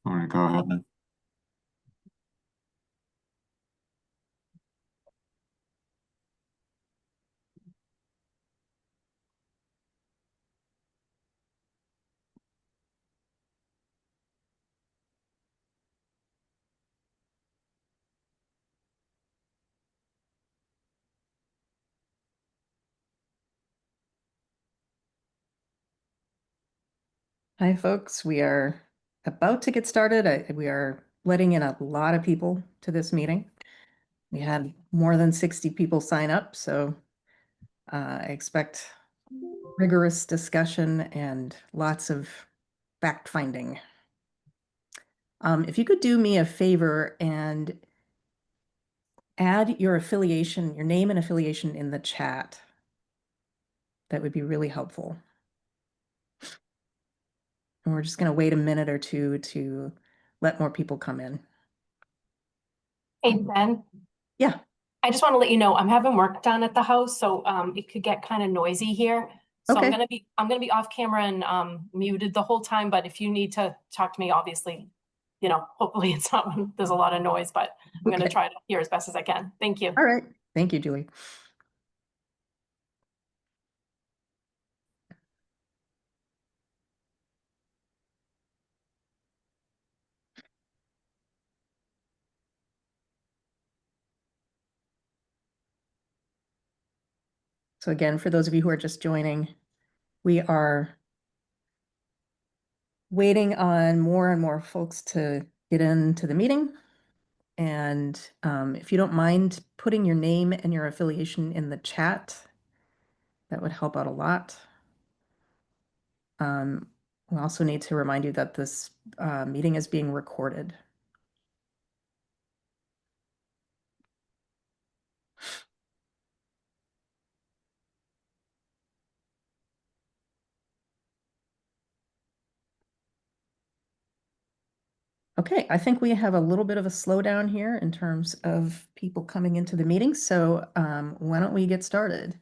All right, go ahead then. Hi, folks. We are about to get started. We are letting in a lot of people to this meeting. We had more than 60 people sign up, so I expect rigorous discussion and lots of fact-finding. If you could do me a favor and add your affiliation, your name and affiliation in the chat, that would be really helpful. And we're just going to wait a minute or two to let more people come in. Hey, Ben, Yeah. I just want to let you know I'm having work done at the house, so it could get kind of noisy here. So Okay. I'm gonna be off camera and muted the whole time, but if you need to talk to me, obviously, hopefully it's not when there's a lot of noise, but I'm gonna Okay. try to hear as best as I can. Thank you. All right. Thank you, Julie. So again, for those of you who are just joining, we are waiting on more and more folks to get into the meeting. And if you don't mind putting your name and your affiliation in the chat, that would help out a lot. We also need to remind you that this meeting is being recorded. Okay, I think we have a little bit of a slowdown here in terms of people coming into the meeting. So why don't we get started?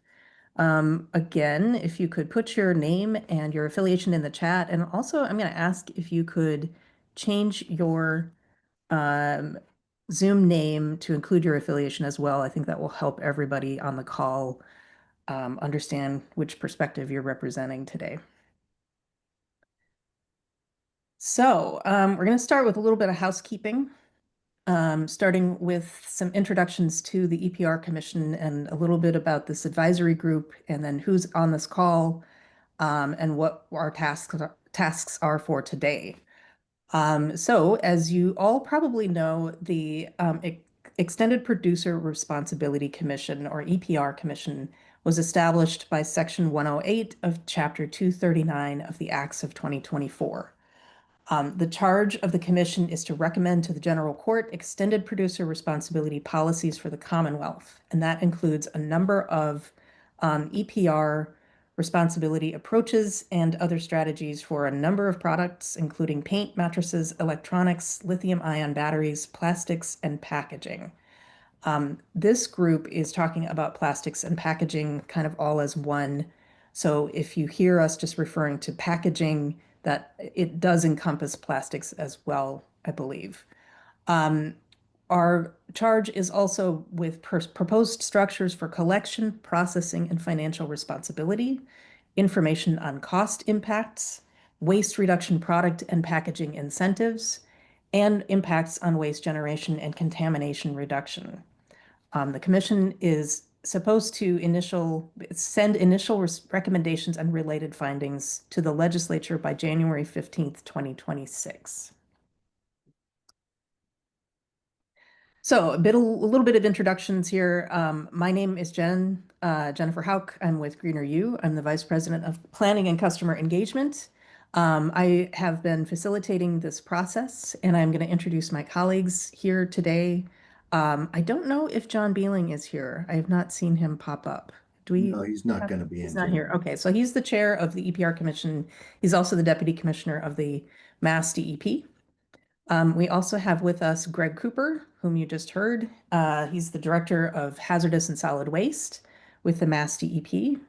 Again, if you could put your name and your affiliation in the chat, and also I'm going to ask if you could change your Zoom name to include your affiliation as well. I think that will help everybody on the call understand which perspective you're representing today. So we're going to start with a little bit of housekeeping, starting with some introductions to the EPR Commission and a little bit about this advisory group, and then who's on this call, and what our tasks are for today. So as you all probably know, the Extended Producer Responsibility Commission, or EPR Commission, was established by Section 108 of Chapter 239 of the Acts of 2024. The charge of the commission is to recommend to the General Court extended producer responsibility policies for the Commonwealth, and that includes a number of EPR responsibility approaches and other strategies for a number of products, including paint, mattresses, electronics, lithium-ion batteries, plastics, and packaging. This group is talking about plastics and packaging kind of all as one. So if you hear us just referring to packaging, that it does encompass plastics as well, I believe. Our charge is also with proposed structures for collection, processing, and financial responsibility, information on cost impacts, waste reduction product and packaging incentives, and impacts on waste generation and contamination reduction. The commission is supposed to send initial recommendations and related findings to the legislature by January 15th, 2026. So a little bit of introductions here. My name is Jennifer Hauk. I'm with Greener U. I'm the Vice President of Planning and Customer Engagement. I have been facilitating this process, and I'm going to introduce my colleagues here today. I don't know if John Beeling is here. I have not seen him pop up. No, he's not going to be in. He's not here. Okay, so he's the chair of the EPR Commission. He's also the Deputy Commissioner of the MassDEP. We also have with us Greg Cooper, whom you just heard. He's the Director of Hazardous and Solid Waste with the MassDEP.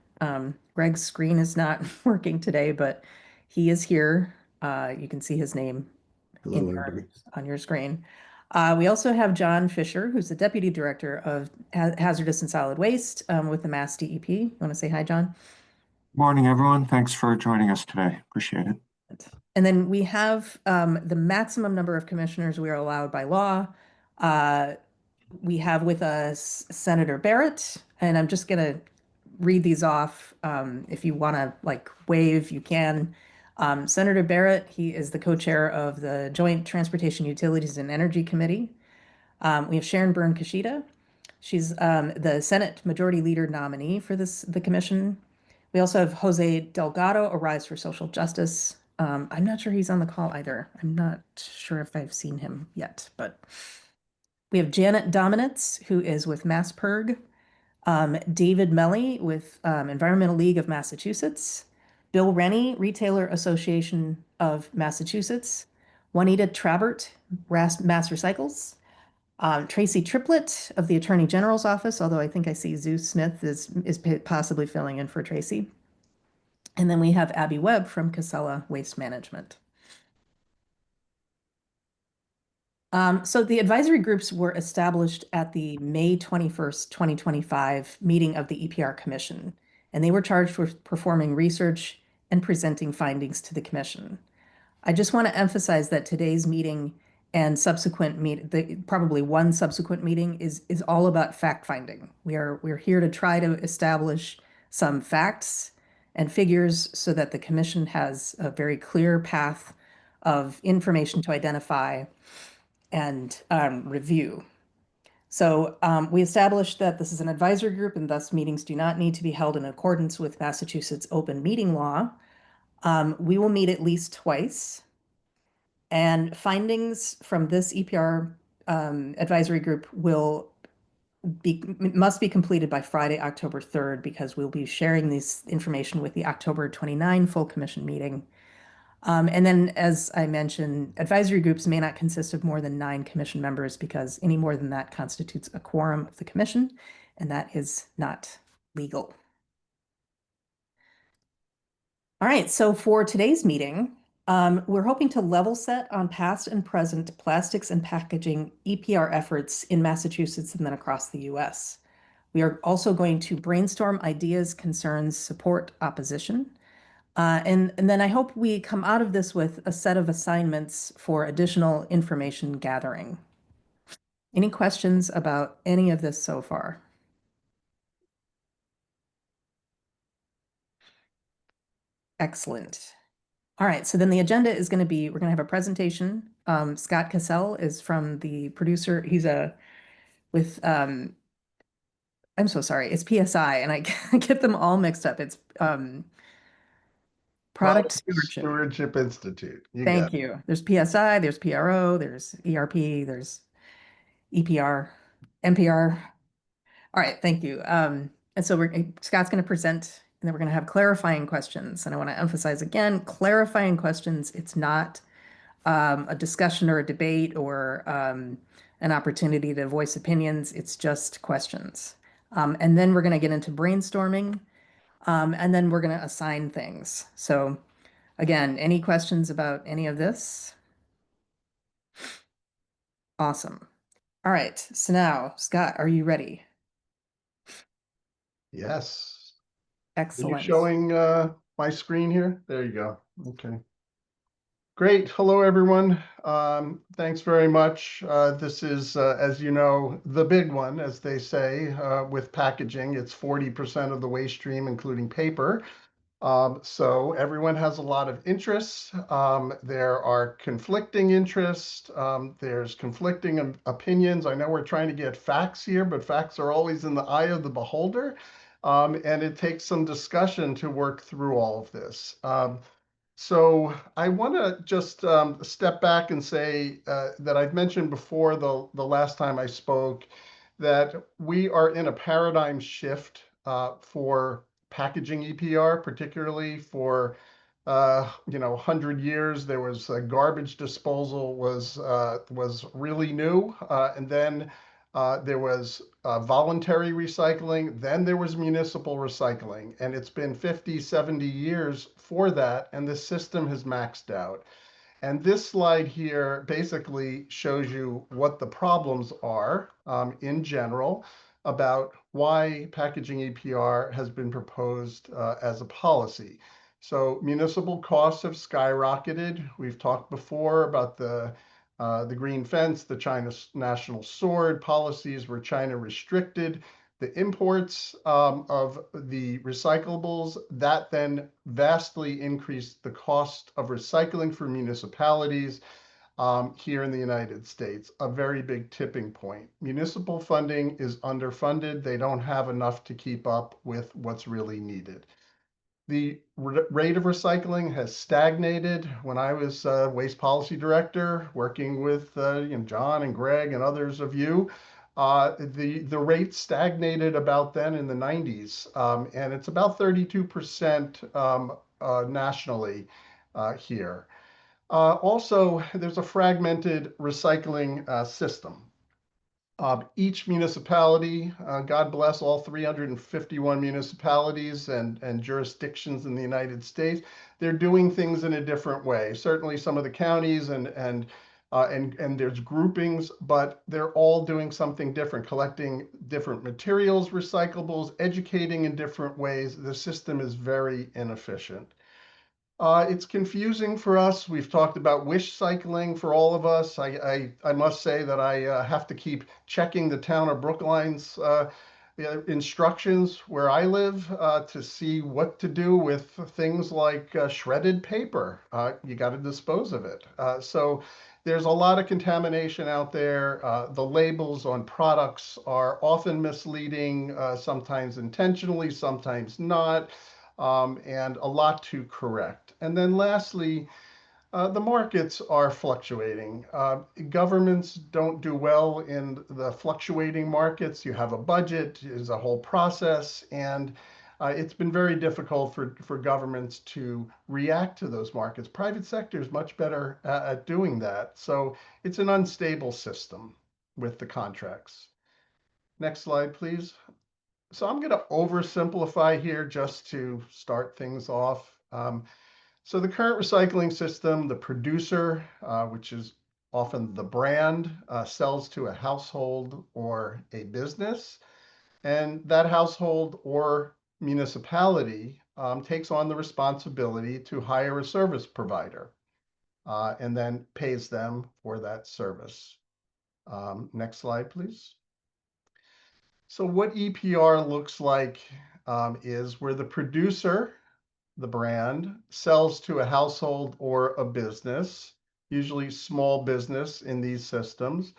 Greg's screen is not working today, but he is here. You can see his name Hello, everybody. on your screen. We also have John Fisher, who's the Deputy Director of Hazardous and Solid Waste with the Mass DEP. You want to say hi, John? Morning, everyone. Thanks for joining us today. Appreciate it. And then we have the maximum number of commissioners we are allowed by law. We have with us Senator Barrett, and I'm just going to read these off. If you want to like wave, you can. Senator Barrett, he is the co-chair of the Joint Transportation Utilities and Energy Committee. We have Sharon Byrne-Kashida. She's the Senate Majority Leader nominee for the commission. We also have Jose Delgado, a Rise for Social Justice. I'm not sure he's on the call either. I'm not sure if I've seen him yet, but we have Janet Dominitz, who is with MassPIRG, David Melly with Environmental League of Massachusetts, Bill Rennie, Retailer Association of Massachusetts, Juanita Trabert, Mass Recycles, Tracy Triplett of the Attorney General's Office, although I think I see Zeus Smith is possibly filling in for Tracy. And then we have Abby Webb from Casella Waste Management. So the advisory groups were established at the May 21st, 2025 meeting of the EPR Commission, and they were charged with performing research and presenting findings to the Commission. I just want to emphasize that today's meeting and probably one subsequent meeting is all about fact finding. We're here to try to establish some facts and figures so that the Commission has a very clear path of information to identify and review. So we established that this is an advisory group and thus meetings do not need to be held in accordance with Massachusetts open meeting law. We will meet at least twice, and findings from this EPR advisory group must be completed by Friday, October 3rd, because we'll be sharing this information with the October 29 full commission meeting. And then, as I mentioned, advisory groups may not consist of more than 9 commission members because any more than that constitutes a quorum of the commission, and that is not legal. All right, so for today's meeting, we're hoping to level set on past and present plastics and packaging EPR efforts in Massachusetts and then across the US. We are also going to brainstorm ideas, concerns, support, opposition. And then I hope we come out of this with a set of assignments for additional information gathering. Any questions about any of this so far? Excellent. All right, so then the agenda is going to be, we're going to have a presentation. Scott Cassell is from the producer. He's I'm so sorry, it's PSI, and I get them all mixed up. It's Product Stewardship Institute. Thank you. There's PSI, there's PRO, there's ERP, there's EPR, NPR. All right, thank you. And so Scott's going to present, and then we're going to have clarifying questions. And I want to emphasize again, clarifying questions. It's not a discussion or a debate or an opportunity to voice opinions. It's just questions. And then we're going to get into brainstorming, and then we're going to assign things. So again, any questions about any of this? Awesome. All right, so now, Scott, are you ready? Yes. Excellent. Are you showing my screen here? There you go. Okay. Great. Hello, everyone. Thanks very much. This is, as you know, the big one, as they say, with packaging. It's 40% of the waste stream, including paper. So everyone has a lot of interests. There are conflicting interests. There's conflicting opinions. I know we're trying to get facts here, but facts are always in the eye of the beholder. And it takes some discussion to work through all of this. So I want to just step back and say that I've mentioned before the last time I spoke that we are in a paradigm shift for packaging EPR, particularly for 100 years. There was garbage disposal was really new, and then there was voluntary recycling, then there was municipal recycling, and it's been 50, 70 years for that, and the system has maxed out. And this slide here basically shows you what the problems are in general about why packaging EPR has been proposed as a policy. So municipal costs have skyrocketed. We've talked before about the green fence, the China national sword policies where China restricted the imports of the recyclables. That then vastly increased the cost of recycling for municipalities here in the United States, a very big tipping point. Municipal funding is underfunded. They don't have enough to keep up with what's really needed. The rate of recycling has stagnated. When I was waste policy director, working with John and Greg and others of you, the rate stagnated about then in the 90s, and it's about 32% nationally here. Also, there's a fragmented recycling system. Each municipality, God bless all 351 municipalities and jurisdictions in the United States, they're doing things in a different way. Certainly some of the counties and there's groupings, but they're all doing something different, collecting different materials, recyclables, educating in different ways. The system is very inefficient. It's confusing for us. We've talked about wish cycling for all of us. I must say that I have to keep checking the town of Brookline's instructions where I live to see what to do with things like shredded paper. You got to dispose of it. So there's a lot of contamination out there. The labels on products are often misleading, sometimes intentionally, sometimes not. And a lot to correct. And then lastly, the markets are fluctuating. Governments don't do well in the fluctuating markets. You have a budget, is a whole process, and it's been very difficult for governments to react to those markets. Private sector is much better at doing that. So it's an unstable system with the contracts. Next slide, please. So I'm going to oversimplify here just to start things off. So the current recycling system, the producer, which is often the brand, sells to a household or a business. And that household or municipality takes on the responsibility to hire a service provider and then pays them for that service. Next slide, please. So what EPR looks like is where the producer, the brand, sells to a household or a business, usually small business in these systems.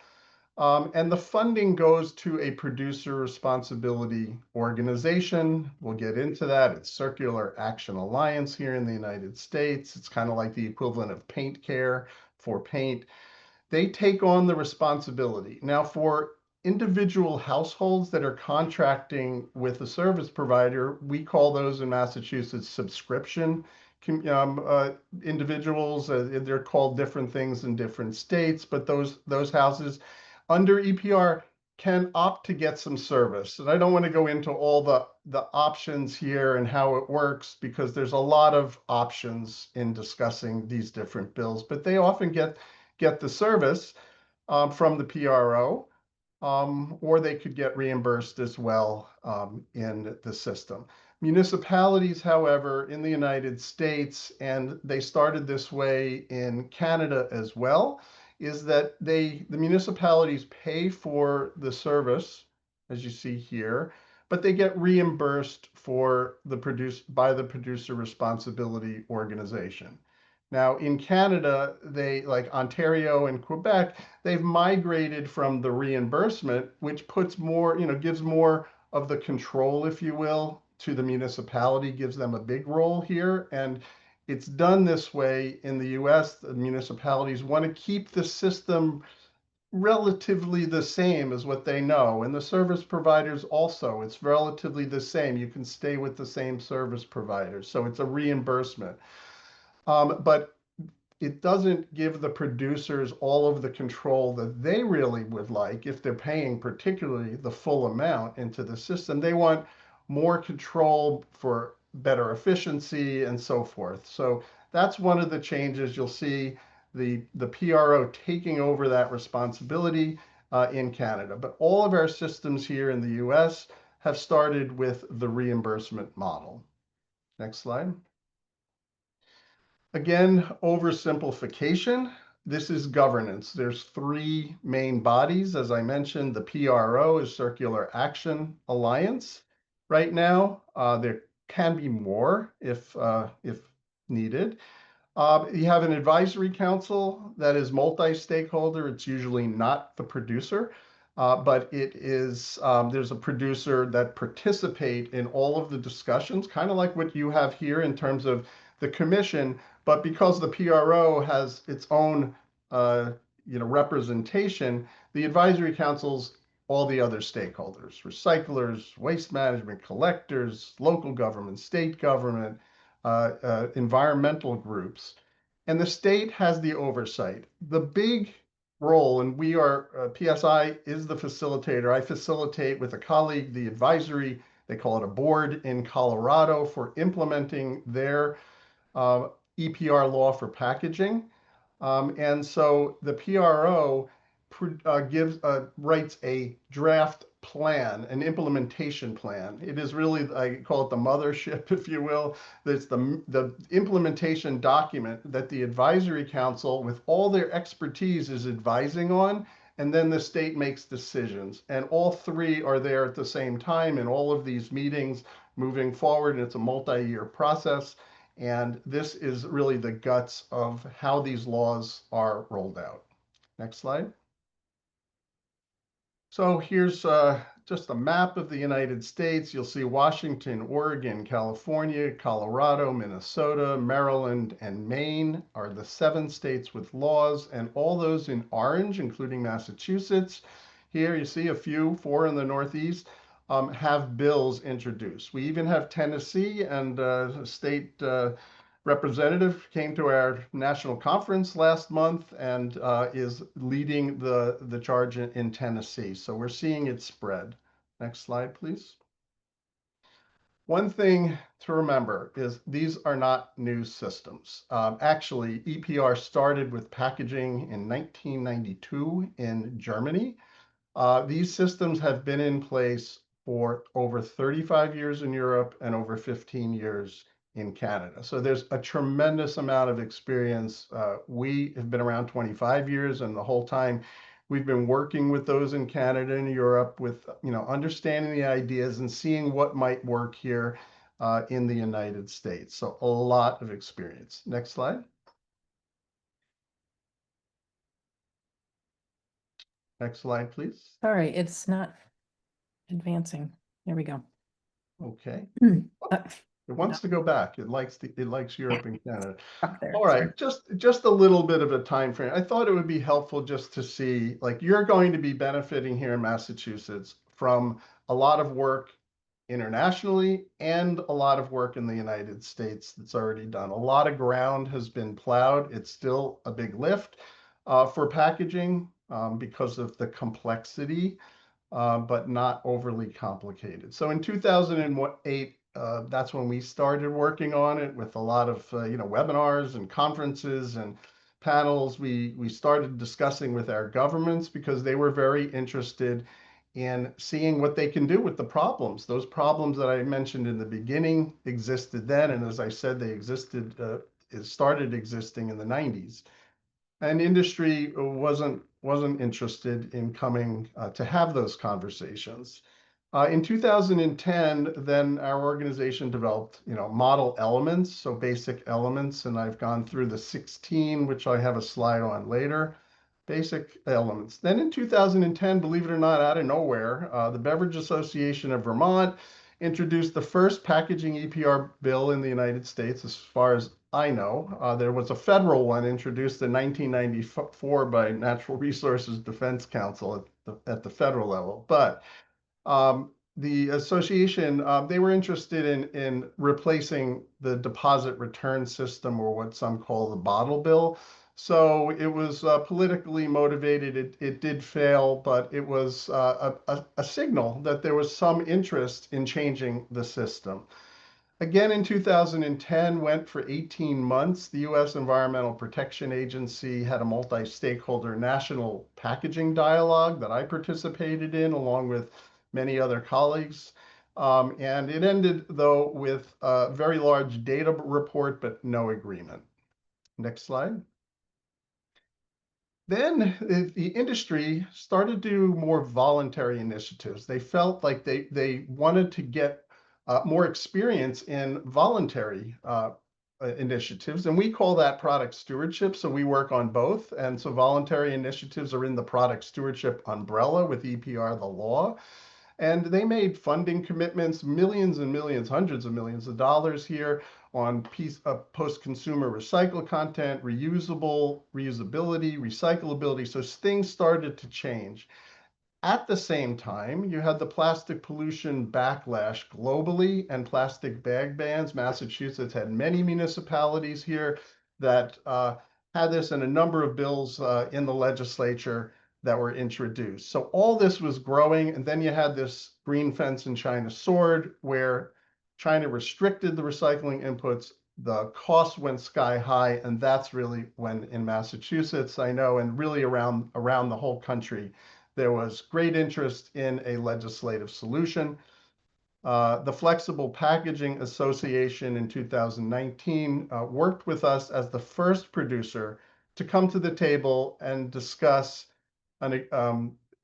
And the funding goes to a producer responsibility organization. We'll get into that. It's Circular Action Alliance here in the United States. It's kind of like the equivalent of Paint Care for paint. They take on the responsibility. Now, for individual households that are contracting with a service provider, we call those in Massachusetts subscription individuals. They're called different things in different states, but those houses under EPR can opt to get some service. And I don't want to go into all the options here and how it works because there's a lot of options in discussing these different bills, but they often get the service from the PRO, or they could get reimbursed as well in the system. Municipalities, however, in the United States, and they started this way in Canada as well, is that the municipalities pay for the service, as you see here, but they get reimbursed by the producer responsibility organization. Now, in Canada, they, like Ontario and Quebec, they've migrated from the reimbursement, which puts more, gives more of the control, if you will, to the municipality, gives them a big role here. And it's done this way in the US. The municipalities want to keep the system relatively the same as what they know. And the service providers also, it's relatively the same. You can stay with the same service providers. So it's a reimbursement. But it doesn't give the producers all of the control that they really would like if they're paying particularly the full amount into the system. They want more control for better efficiency and so forth. So that's one of the changes you'll see. the PRO taking over that responsibility in Canada. But all of our systems here in the US have started with the reimbursement model. Next slide. Again, oversimplification. This is governance. There's three main bodies. As I mentioned, the PRO is Circular Action Alliance. Right now, there can be more if needed. You have an advisory council that is multi-stakeholder. It's usually not the producer, but it is, there's a producer that participate in all of the discussions, kind of like what you have here in terms of the commission, but because the PRO has its own representation, the advisory councils, all the other stakeholders, recyclers, waste management, collectors, local government, state government, environmental groups, and the state has the oversight. The big role, and we are, PSI is the facilitator. I facilitate with a colleague the advisory, they call it a board in Colorado for implementing their EPR law for packaging. And so the PRO writes a draft plan, an implementation plan. It is really, I call it the mothership, if you will. It's the implementation document that the advisory council, with all their expertise, is advising on, and then the state makes decisions. And all three are there at the same time in all of these meetings moving forward, and it's a multi-year process. And this is really the guts of how these laws are rolled out. Next slide. So here's just a map of the United States. You'll see Washington, Oregon, California, Colorado, Minnesota, Maryland, and Maine are the 7 states with laws, and all those in orange, including Massachusetts. Here you see a few, 4 in the Northeast, have bills introduced. We even have Tennessee, and state representative came to our national conference last month and is leading the charge in Tennessee. So we're seeing it spread. Next slide, please. One thing to remember is these are not new systems. Actually, EPR started with packaging in 1992 in Germany. These systems have been in place for over 35 years in Europe and over 15 years in Canada. So there's a tremendous amount of experience. We have been around 25 years, and the whole time we've been working with those in Canada and Europe with, understanding the ideas and seeing what might work here in the United States. So a lot of experience. Next slide. Next slide, please. Sorry, it's not advancing. There we go. Okay. Uh, It wants to go back. It likes Europe and Canada. Up there. All right, just a little bit of a time frame. I thought it would be helpful just to see, like, you're going to be benefiting here in Massachusetts from a lot of work internationally and a lot of work in the United States that's already done. A lot of ground has been plowed. It's still a big lift for packaging because of the complexity, but not overly complicated. So in 2008, that's when we started working on it with a lot of webinars and conferences and panels. We started discussing with our governments because they were very interested in seeing what they can do with the problems. Those problems that I mentioned in the beginning existed then, and as I said, they existed. It started existing in the 90s. And industry wasn't interested in coming to have those conversations. In 2010, then our organization developed, model elements, so basic elements, and I've gone through the 16, which I have a slide on later, basic elements. Then in 2010, believe it or not, out of nowhere, the Beverage Association of Vermont introduced the first packaging EPR bill in the United States, as far as I know. There was a federal one introduced in 1994 by Natural Resources Defense Council at the federal level. But the association, they were interested in replacing the deposit return system, or what some call the bottle bill. So it was politically motivated. It did fail, but it was a signal that there was some interest in changing the system. Again, in 2010, went for 18 months. The U.S. Environmental Protection Agency had a multi-stakeholder national packaging dialogue that I participated in along with many other colleagues. And it ended, though, with a very large data report, but no agreement. Next slide. Then the industry started to do more voluntary initiatives. They felt like they wanted to get more experience in voluntary initiatives, and we call that product stewardship. So we work on both. And so voluntary initiatives are in the product stewardship umbrella with EPR, the law. And they made funding commitments, millions and millions, hundreds of millions of dollars here on post-consumer recycled content, reusability, recyclability. So things started to change. At the same time, you had the plastic pollution backlash globally and plastic bag bans. Massachusetts had many municipalities here that had this, and a number of bills in the legislature that were introduced. So all this was growing, and then you had this green fence in China sword, where China restricted the recycling inputs, the cost went sky high, and that's really when in Massachusetts, I know, and really around the whole country, there was great interest in a legislative solution. The Flexible Packaging Association in 2019 worked with us as the first producer to come to the table and discuss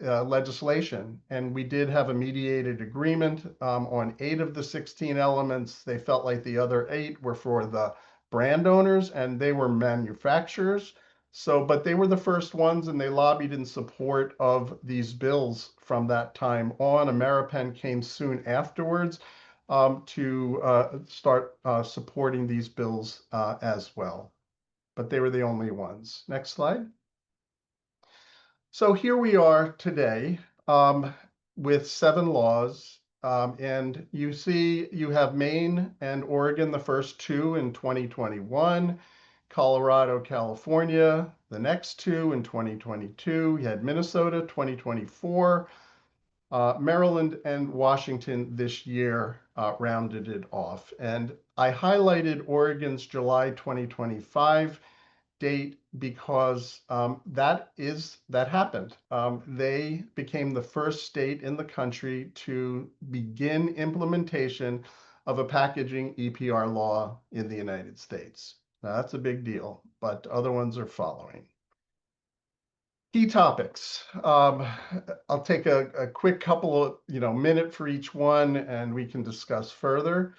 legislation. And we did have a mediated agreement on 8 of the 16 elements. They felt like the other 8 were for the brand owners, and they were manufacturers. So, but they were the first ones, and they lobbied in support of these bills from that time on. Ameripen came soon afterwards to start supporting these bills as well. But they were the only ones. Next slide. So here we are today with 7 laws. And you see you have Maine and Oregon, the first 2 in 2021. Colorado, California, the next 2 in 2022. You had Minnesota, 2024. Maryland and Washington this year rounded it off. And I highlighted Oregon's July 2025 date because that happened. They became the first state in the country to begin implementation of a packaging EPR law in the United States. Now, that's a big deal, but other ones are following. Key topics. I'll take a quick couple of minute for each one, and we can discuss further.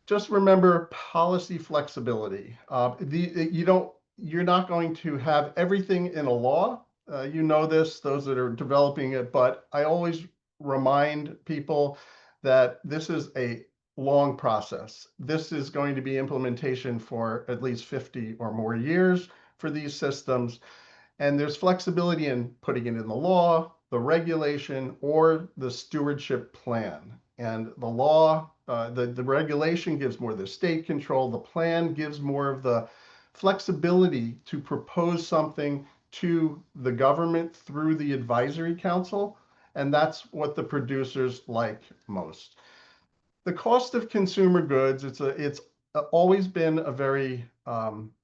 Just remember policy flexibility. You're not going to have everything in a law. You know this, those that are developing it, but I always remind people that this is a long process. This is going to be implementation for at least 50 or more years for these systems. And there's flexibility in putting it in the law, the regulation, or the stewardship plan. And the law, the regulation gives more of the state control. The plan gives more of the flexibility to propose something to the government through the advisory council. And that's what the producers like most. The cost of consumer goods, it's always been a very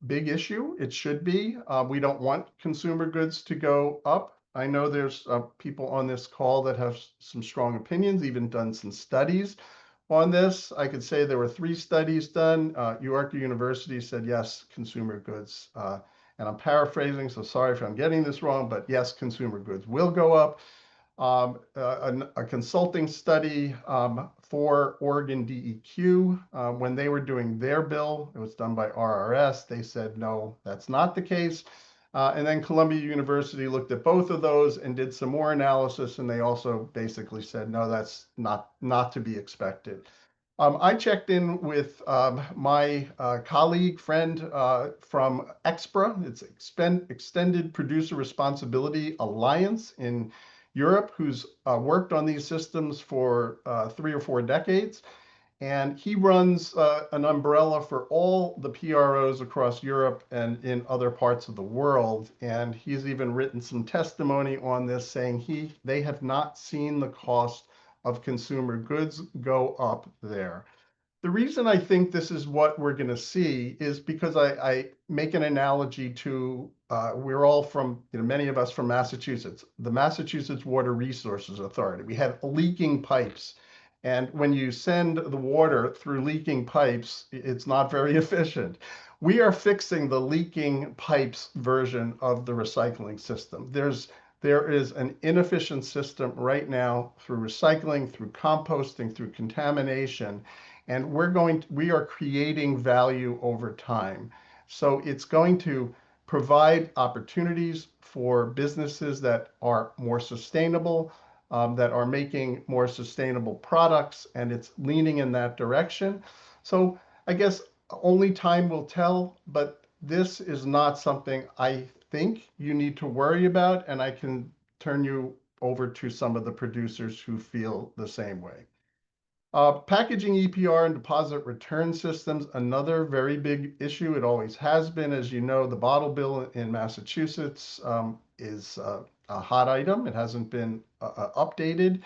big issue. It should be. We don't want consumer goods to go up. I know there's people on this call that have some strong opinions, even done some studies on this. I could say there were 3 studies done. York University said, yes, consumer goods. And I'm paraphrasing, so sorry if I'm getting this wrong, but yes, consumer goods will go up. A consulting study for Oregon DEQ, when they were doing their bill, it was done by RRS, they said, no, that's not the case. And then Columbia University looked at both of those and did some more analysis, and they also basically said, no, that's not to be expected. I checked in with my colleague, friend from EXPRA, it's Extended Producer Responsibility Alliance in Europe, who's worked on these systems for 3 or 4 decades. And he runs an umbrella for all the PROs across Europe and in other parts of the world. And he's even written some testimony on this, saying they have not seen the cost of consumer goods go up there. The reason I think this is what we're going to see is because I make an analogy to, we're all from, many of us from Massachusetts, the Massachusetts Water Resources Authority. We had leaking pipes. And when you send the water through leaking pipes, it's not very efficient. We are fixing the leaking pipes version of the recycling system. There is an inefficient system right now through recycling, through composting, through contamination, and we are creating value over time. So it's going to provide opportunities for businesses that are more sustainable, that are making more sustainable products, and it's leaning in that direction. So I guess only time will tell, but this is not something I think you need to worry about, and I can turn you over to some of the producers who feel the same way. Packaging EPR and deposit return systems, another very big issue. It always has been. As you know, the bottle bill in Massachusetts is a hot item. It hasn't been updated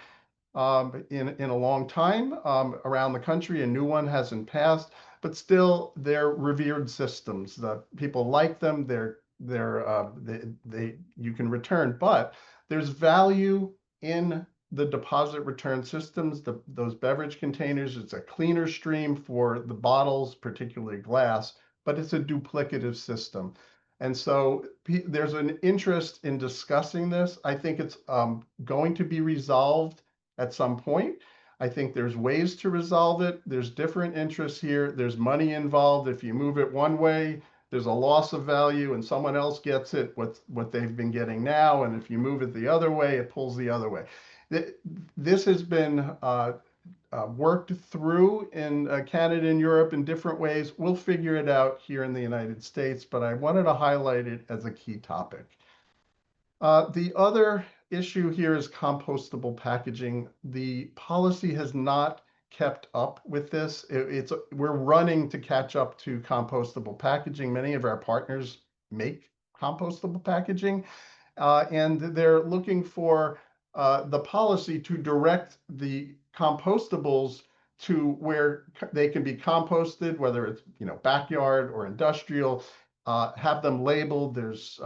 in a long time around the country. A new one hasn't passed, but still they're revered systems. The people like them. You can return, but there's value in the deposit return systems, those beverage containers. It's a cleaner stream for the bottles, particularly glass, but it's a duplicative system. And so there's an interest in discussing this. I think it's going to be resolved at some point. I think there's ways to resolve it. There's different interests here. There's money involved. If you move it one way, there's a loss of value and someone else gets it, what they've been getting now. And if you move it the other way, it pulls the other way. This has been worked through in Canada and Europe in different ways. We'll figure it out here in the United States, but I wanted to highlight it as a key topic. The other issue here is compostable packaging. The policy has not kept up with this. We're running to catch up to compostable packaging. Many of our partners make compostable packaging, and they're looking for the policy to direct the compostables to where they can be composted, whether it's backyard or industrial. Have them labeled. There's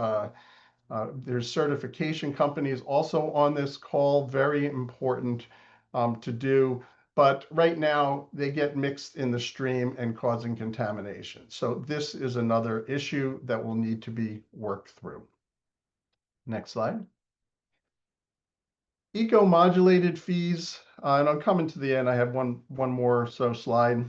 certification companies also on this call, very important to do. But right now, they get mixed in the stream and causing contamination. So this is another issue that will need to be worked through. Next slide. Eco-modulated fees, and I'm coming to the end. I have one more slide.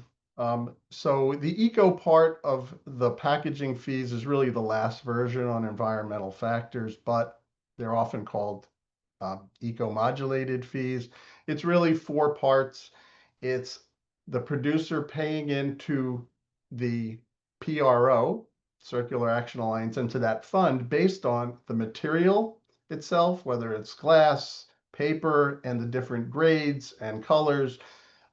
So the eco part of the packaging fees is really the last version on environmental factors, but they're often called eco-modulated fees. It's really 4 parts. It's the producer paying into the PRO, Circular Action Alliance, into that fund based on the material itself, whether it's glass, paper, and the different grades and colors.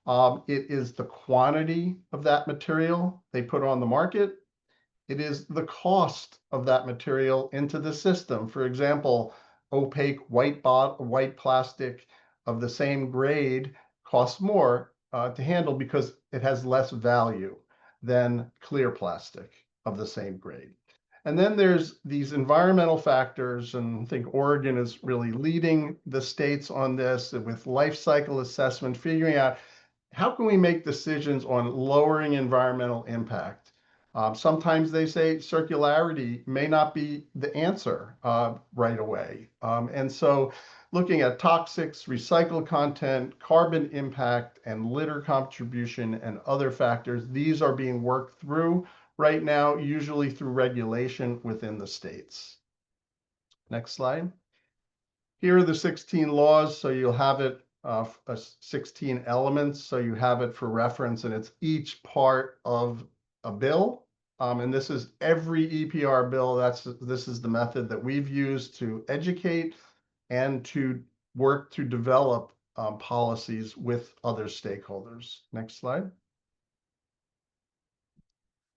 It is the quantity of that material they put on the market. It is the cost of that material into the system. For example, opaque white plastic of the same grade costs more to handle because it has less value than clear plastic of the same grade. And then there's these environmental factors, and I think Oregon is really leading the states on this with life cycle assessment, figuring out how can we make decisions on lowering environmental impact. Sometimes they say circularity may not be the answer right away. And so looking at toxics, recycled content, carbon impact, and litter contribution and other factors, these are being worked through right now, usually through regulation within the states. Next slide. Here are the 16 laws, so you'll have it, 16 elements, so you have it for reference, and it's each part of a bill. And this is every EPR bill. This is the method that we've used to educate and to work to develop policies with other stakeholders. Next slide.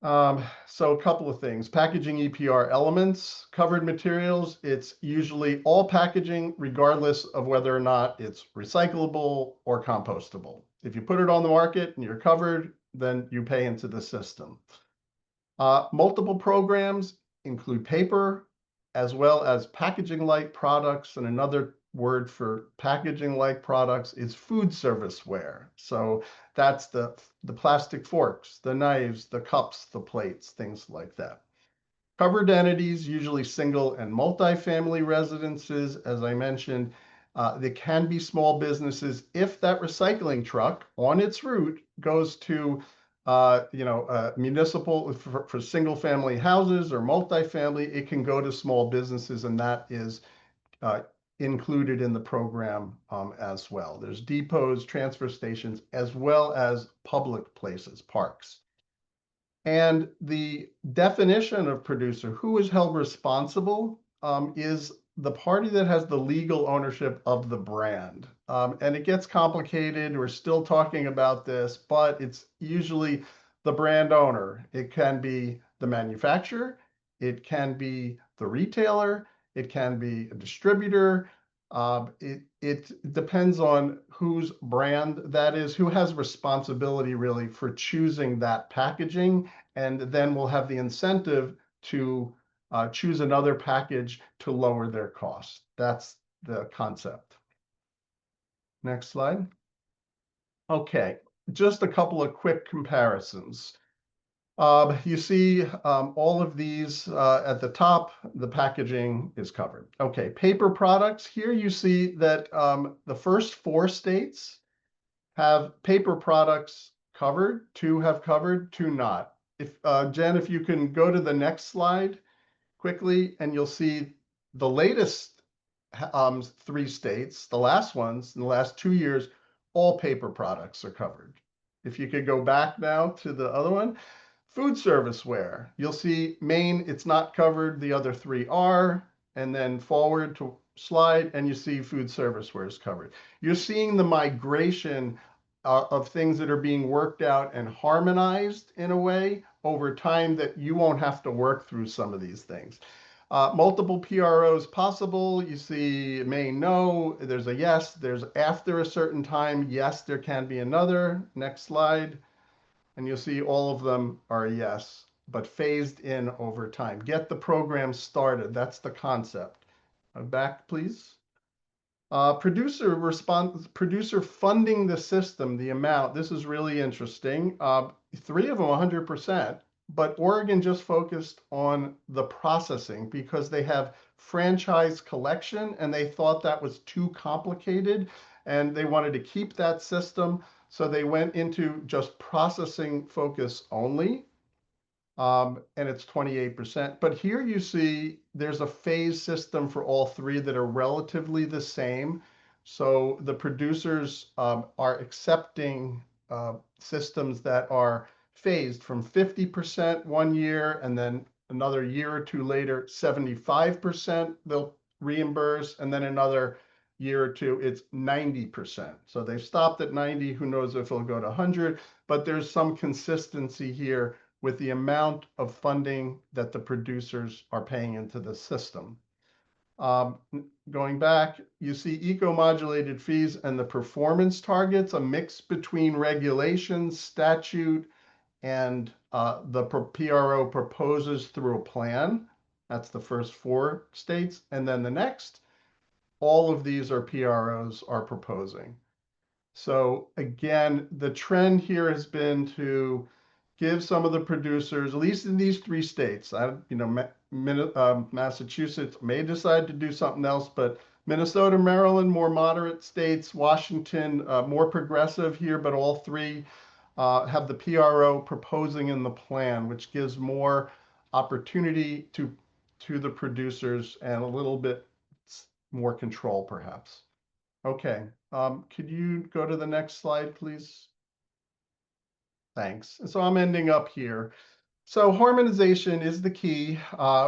So a couple of things. Packaging EPR elements, covered materials. It's usually all packaging, regardless of whether or not it's recyclable or compostable. If you put it on the market and you're covered, then you pay into the system. Multiple programs include paper, as well as packaging-like products, and another word for packaging-like products is food service ware. So that's the plastic forks, the knives, the cups, the plates, things like that. Covered entities, usually single and multifamily residences, as I mentioned. They can be small businesses if that recycling truck on its route goes to municipal for single family houses or multifamily. It can go to small businesses, and that is included in the program as well. There's depots, transfer stations, as well as public places, parks. And the definition of producer, who is held responsible, is the party that has the legal ownership of the brand. And it gets complicated. We're still talking about this, but it's usually the brand owner. It can be the manufacturer. It can be the retailer. It can be a distributor. It depends on whose brand that is, who has responsibility really for choosing that packaging, and then we'll have the incentive to choose another package to lower their cost. That's the concept. Next slide. Okay, just a couple of quick comparisons. You see all of these at the top, the packaging is covered. Okay, paper products. Here you see that the first 4 states have paper products covered, 2 have covered, 2 not. If Jen, if you can go to the next slide quickly, and you'll see the latest 3 states, the last ones in the last 2 years, all paper products are covered. If you could go back now to the other one. Food service ware, you'll see Maine, it's not covered, the other 3 are, and then forward to slide, and you see food service ware is covered. You're seeing the migration of things that are being worked out and harmonized in a way over time that you won't have to work through some of these things. Multiple PROs possible. You see Maine, no, there's a yes, there's after a certain time, yes, there can be another. Next slide. And you'll see all of them are a yes, but phased in over time. Get the program started. That's the concept. Back, please. Producer funding the system, the amount. This is really interesting. 3 of them 100%, but Oregon just focused on the processing because they have franchise collection, and they thought that was too complicated, and they wanted to keep that system. So they went into just processing focus only, and it's 28%. But here you see there's a phase system for all 3 that are relatively the same. So the producers are accepting systems that are phased from 50% 1 year, and then another year or 2 later, 75% they'll reimburse, and then another year or 2, it's 90%. So they've stopped at 90. Who knows if it'll go to 100, but there's some consistency here with the amount of funding that the producers are paying into the system. Going back, you see eco-modulated fees and the performance targets, a mix between regulations, statute, and the PRO proposes through a plan. That's the first 4 states. And then the next, all of these are PROs are proposing. So again, the trend here has been to give some of the producers, at least in these 3 states, Massachusetts may decide to do something else, but Minnesota, Maryland, more moderate states, Washington, more progressive here, but all 3 have the PRO proposing in the plan, which gives more opportunity to the producers and a little bit more control, perhaps. Okay, could you go to the next slide, please? Thanks. So I'm ending up here. So harmonization is the key.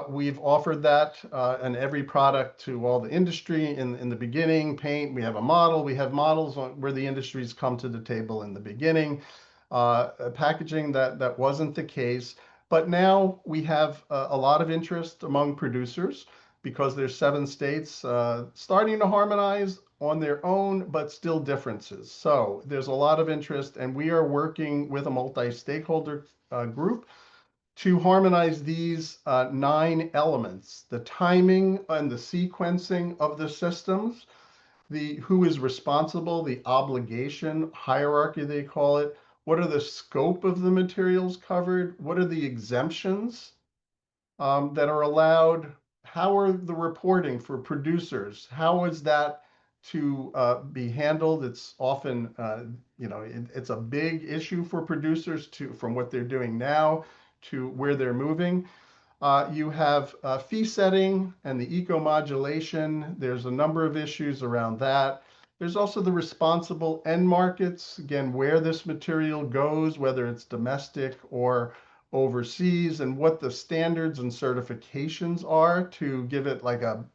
We've offered that in every product to all the industry in the beginning. Paint, we have a model. We have models where the industries come to the table in the beginning. Packaging, that wasn't the case. But now we have a lot of interest among producers because there's 7 states starting to harmonize on their own, but still differences. So there's a lot of interest, and we are working with a multi-stakeholder group to harmonize these 9 elements: the timing and the sequencing of the systems, the who is responsible, the obligation hierarchy they call it, what are the scope of the materials covered, what are the exemptions that are allowed, how are the reporting for producers, how is that to be handled. It's often, it's a big issue for producers from what they're doing now to where they're moving. You have fee setting and the eco-modulation. There's a number of issues around that. There's also the responsible end markets, again, where this material goes, whether it's domestic or overseas, and what the standards and certifications are to give it like a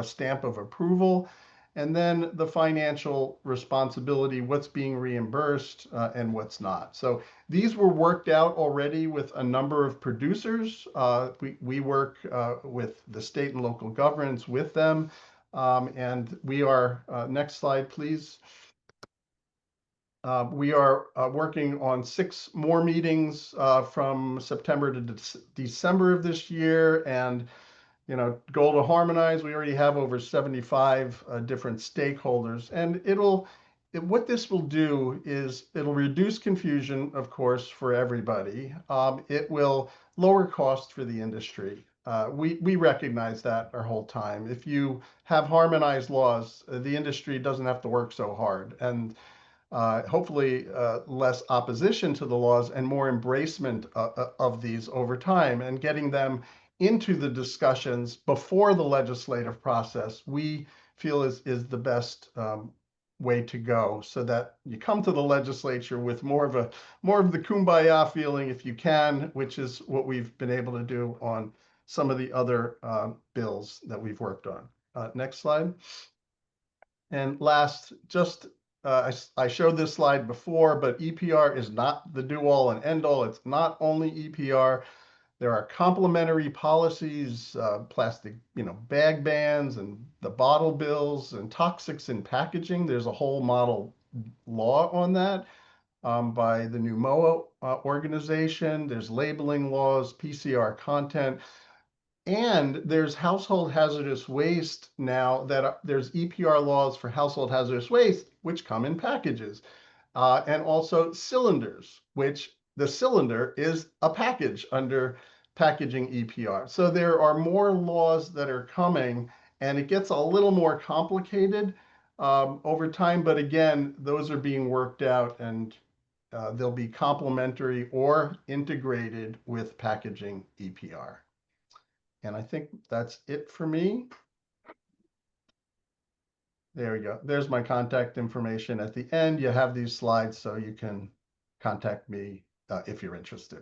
stamp of approval. And then the financial responsibility, what's being reimbursed and what's not. So these were worked out already with a number of producers. We work with the state and local governments with them. And we are, next slide, please. We are working on 6 more meetings from September to December of this year. And goal to harmonize, we already have over 75 different stakeholders. And what this will do is it'll reduce confusion, of course, for everybody. It will lower cost for the industry. We recognize that our whole time. If you have harmonized laws, the industry doesn't have to work so hard. And hopefully less opposition to the laws and more embracement of these over time, and getting them into the discussions before the legislative process, we feel is the best way to go, so that you come to the legislature with more of the kumbaya feeling, if you can, which is what we've been able to do on some of the other bills that we've worked on. Next slide. And last, just I showed this slide before, but EPR is not the do-all and end-all. It's not only EPR. There are complementary policies, plastic, bag bans, and the bottle bills, and toxics in packaging. There's a whole model law on that by the new MOA organization. There's labeling laws, PCR content. And there's household hazardous waste now that there's EPR laws for household hazardous waste, which come in packages. And also cylinders, which the cylinder is a package under packaging EPR. So there are more laws that are coming, and it gets a little more complicated over time. But again, those are being worked out, and they'll be complementary or integrated with packaging EPR. And I think that's it for me. There we go. There's my contact information. At the end, you have these slides so you can contact me if you're interested.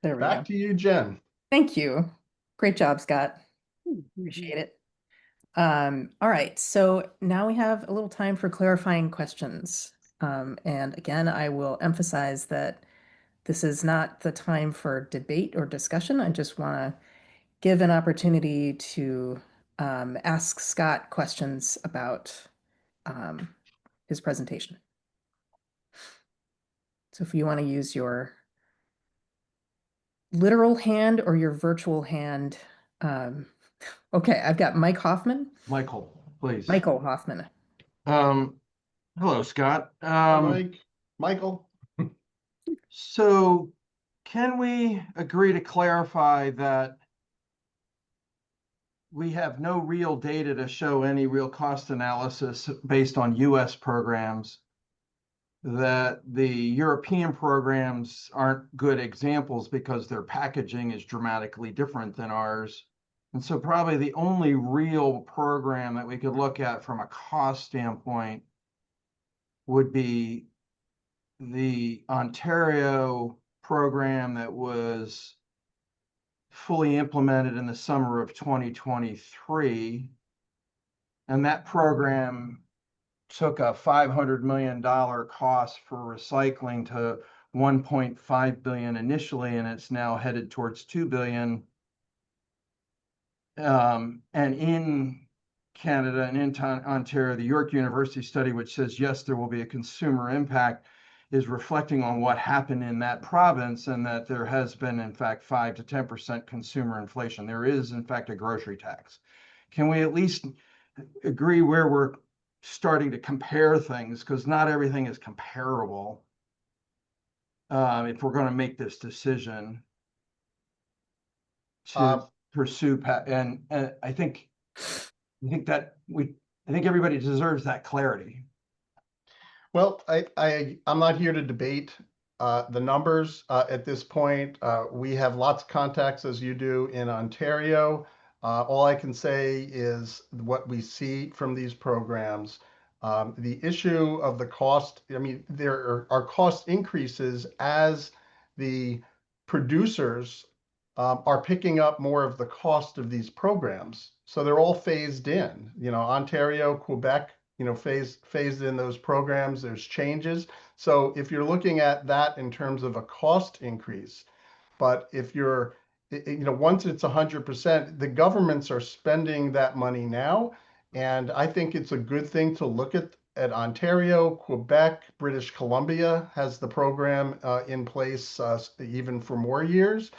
There we go. Back to you, Jen. Thank you. Great job, Scott. Appreciate it. All right, so now we have a little time for clarifying questions. And again, I will emphasize that this is not the time for debate or discussion. I just want to give an opportunity to ask Scott questions about his presentation. So if you want to use your literal hand or your virtual hand. Okay, I've got Mike Hoffman. Michael, please. Michael Hoffman. Hello, Scott. Michael. So can we agree to clarify that we have no real data to show any real cost analysis based on US programs, that the European programs aren't good examples because their packaging is dramatically different than ours? And so probably the only real program that we could look at from a cost standpoint would be the Ontario program that was fully implemented in the summer of 2023. And that program took a $500 million cost for recycling to $1.5 billion initially, and it's now headed towards $2 billion. And in Canada and in Ontario, the York University study, which says, yes, there will be a consumer impact, is reflecting on what happened in that province, and that there has been, in fact, 5 to 10% consumer inflation. There is, in fact, a grocery tax. Can we at least agree where we're starting to compare things? Because not everything is comparable if we're going to make this decision to pursue. And I think everybody deserves that clarity. Well, I'm not here to debate the numbers at this point. We have lots of contacts, as you do, in Ontario. All I can say is what we see from these programs. The issue of the cost, I mean, there are cost increases as the producers are picking up more of the cost of these programs. So they're all phased in. Ontario, Quebec, phased in those programs. There's changes. So if you're looking at that in terms of a cost increase, but if you're, once it's 100%, the governments are spending that money now. And I think it's a good thing to look at Ontario, Quebec, British Columbia has the program in place even for more years.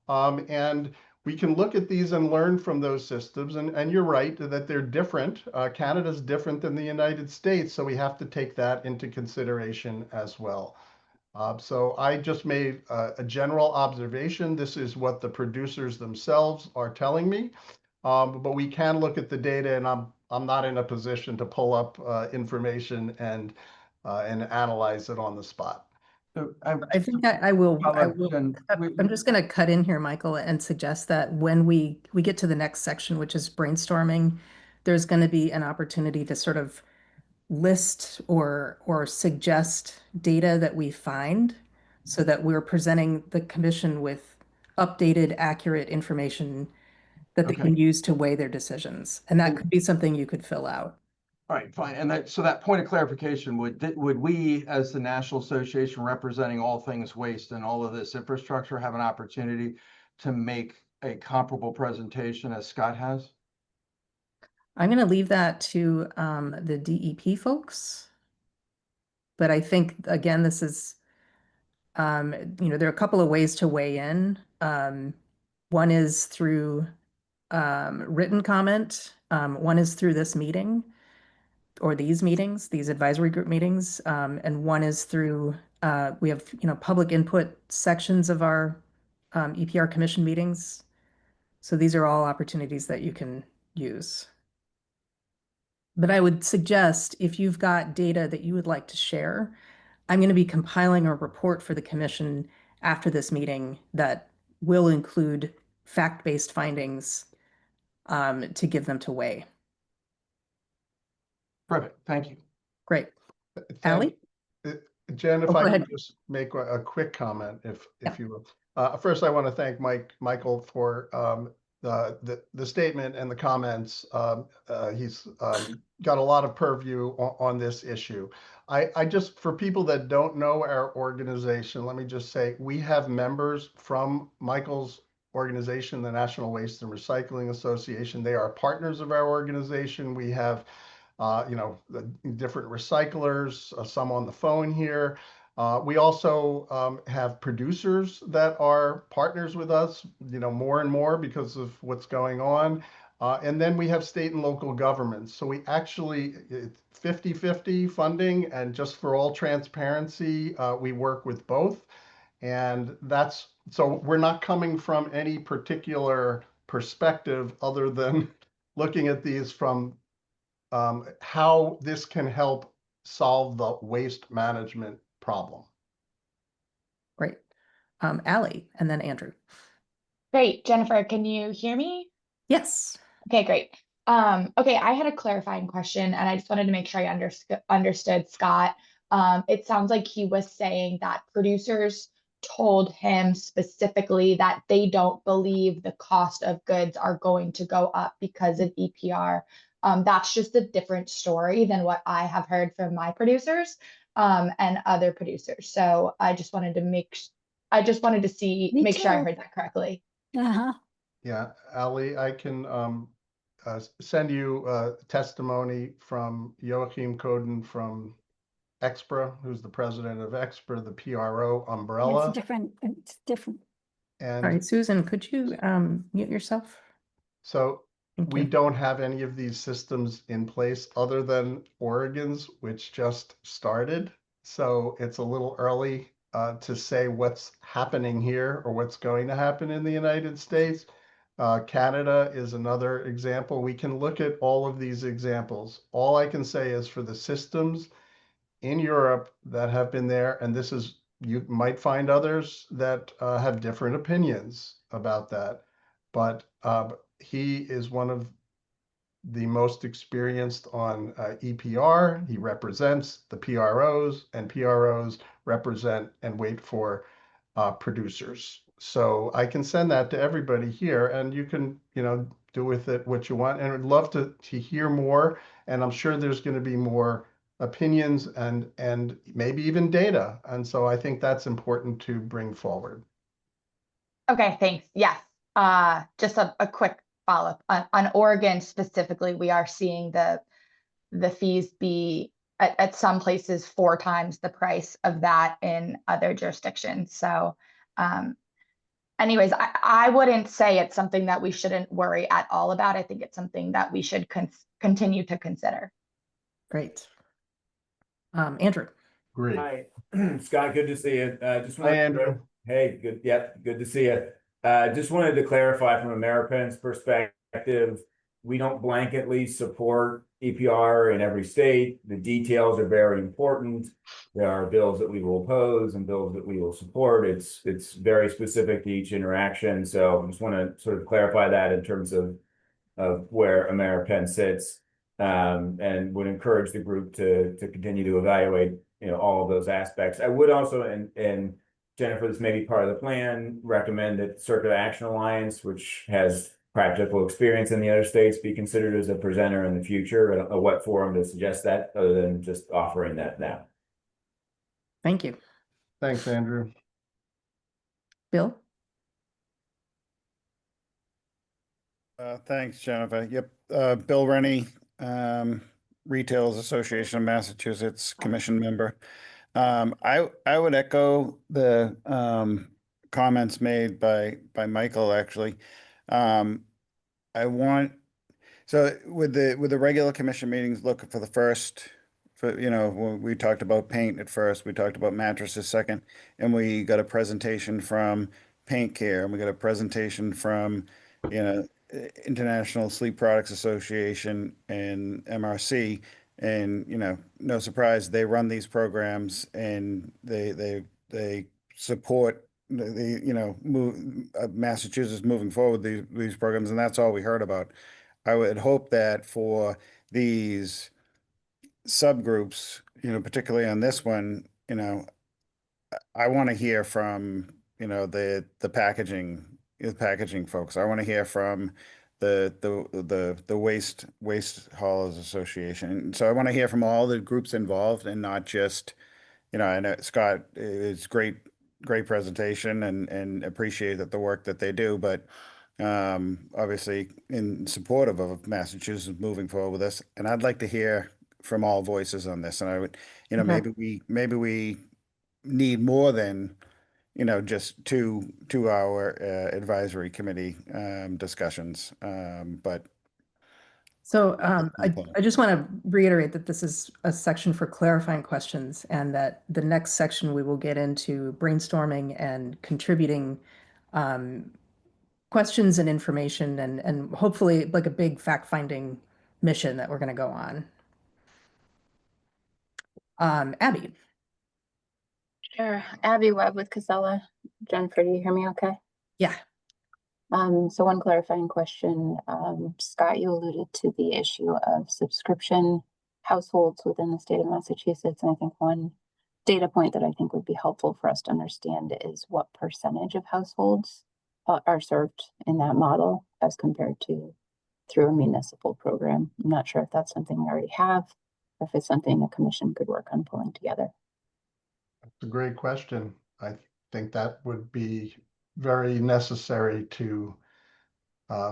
And we can look at these and learn from those systems. And you're right that they're different. Canada's different than the United States, so we have to take that into consideration as well. So I just made a general observation. This is what the producers themselves are telling me. But we can look at the data, and I'm not in a position to pull up information and analyze it on the spot. So I think I will. Jen, I'm just going to cut in here, Michael, and suggest that when we get to the next section, which is brainstorming, there's going to be an opportunity to sort of list or suggest data that we find so that we're presenting the commission with updated, accurate information that they can use to weigh their decisions. And that could be something you could fill out. All right, fine. And so that point of clarification, would we, as the National Association representing all things waste and all of this infrastructure, have an opportunity to make a comparable presentation as Scott has? I'm going to leave that to the DEP folks. But I think, again, this is, there are a couple of ways to weigh in. One is through written comment. One is through this meeting or these meetings, these advisory group meetings. And one is through, we have, public input sections of our EPR commission meetings. So these are all opportunities that you can use. But I would suggest if you've got data that you would like to share, I'm going to be compiling a report for the commission after this meeting that will include fact-based findings to give them to weigh. Perfect. Thank you. Great. Allie? Jen, if go I ahead. could just make a quick comment, if you will. First, I want to thank Michael for the statement and the comments. He's got a lot of purview on this issue. I just, for people that don't know our organization, let me just say we have members from Michael's organization, the National Waste and Recycling Association. They are partners of our organization. We have the different recyclers, some on the phone here. We also have producers that are partners with us, more and more because of what's going on. And then we have state and local governments. So we actually, 50-50 funding, and just for all transparency, we work with both. And so we're not coming from any particular perspective other than looking at these from how this can help solve the waste management problem. Great. Allie, and then Andrew. Great. Jennifer, can you hear me? Yes. Okay, great. Okay, I had a clarifying question, and I just wanted to make sure I understood Scott. It sounds like he was saying that producers told him specifically that they don't believe the cost of goods are going to go up because of EPR. That's just a different story than what I have heard from my producers and other producers. So I just wanted to make sure I heard that correctly. Yeah, Ali, I can send you testimony from Joachim Coden from Expra, who's the president of Expra, the PRO umbrella. It's different. All And right, Susan, could you mute yourself? so Thank we you. don't have any of these systems in place other than Oregon's, which just started. So it's a little early to say what's happening here or what's going to happen in the United States. Canada is another example. We can look at all of these examples. All I can say is for the systems in Europe that have been there, and this is, you might find others that have different opinions about that, but he is one of the most experienced on EPR. He represents the PROs, and PROs represent and wait for producers. So I can send that to everybody here, and you can, do with it what you want. And I'd love to hear more. And I'm sure there's going to be more opinions and maybe even data. And so I think that's important to bring forward. Okay, thanks. Yes. Just a quick follow-up on Oregon specifically. We are seeing the fees be at some places 4 times the price of that in other jurisdictions. So, anyways, I wouldn't say it's something that we shouldn't worry at all about. I think it's something that we should continue to consider. Great. Andrew. Great. Hi, Scott, good to see you. Just Hi, wanted Andrew. Hey, good. Yeah, good to see you. Just wanted to clarify from Ameripen's perspective, we don't blanketly support EPR in every state. The details are very important. There are bills that we will oppose and bills that we will support. It's very specific to each interaction. So I just want to sort of clarify that in terms of where Ameripen sits, and would encourage the group to continue to evaluate, all of those aspects. I would also, and Jennifer, this may be part of the plan, recommend that Circular Action Alliance, which has practical experience in the other states, be considered as a presenter in the future. I don't know what forum to suggest that other than just offering that now. Thank you. Thanks, Andrew. Bill? Thanks, Jennifer. Yep, Bill Rennie, Retailers Association of Massachusetts Commission member. I would echo the comments made by Michael, actually. So with the regular commission meetings, look for the first, when we talked about paint at first, we talked about mattresses second, and we got a presentation from Paint Care, and we got a presentation from, International Sleep Products Association and MRC. And, no surprise, they run these programs and they support Massachusetts moving forward these programs, and that's all we heard about. I would hope that for these subgroups, particularly on this one, I want to hear from, the packaging folks. I want to hear from the Waste Haulers Association. So I want to hear from all the groups involved and not just, I know Scott, it's great presentation and appreciate the work that they do, but obviously in supportive of Massachusetts moving forward with this. And I'd like to hear from all voices on this. And I would, maybe we need more than, just two-hour advisory committee discussions. But So I just want to reiterate that this is a section for clarifying questions, and that the next section we will get into brainstorming and contributing questions and information, and hopefully like a big fact-finding mission that we're going to go on. Abby. Sure. Abby Webb with Casella. Jennifer, do you hear me okay? Yeah. So one clarifying question. Scott, you alluded to the issue of subscription households within the state of Massachusetts. And I think one data point that I think would be helpful for us to understand is what percentage of households are served in that model as compared to through a municipal program. I'm not sure if that's something we already have, or if it's something the commission could work on pulling together. That's a great question. I think that would be very necessary to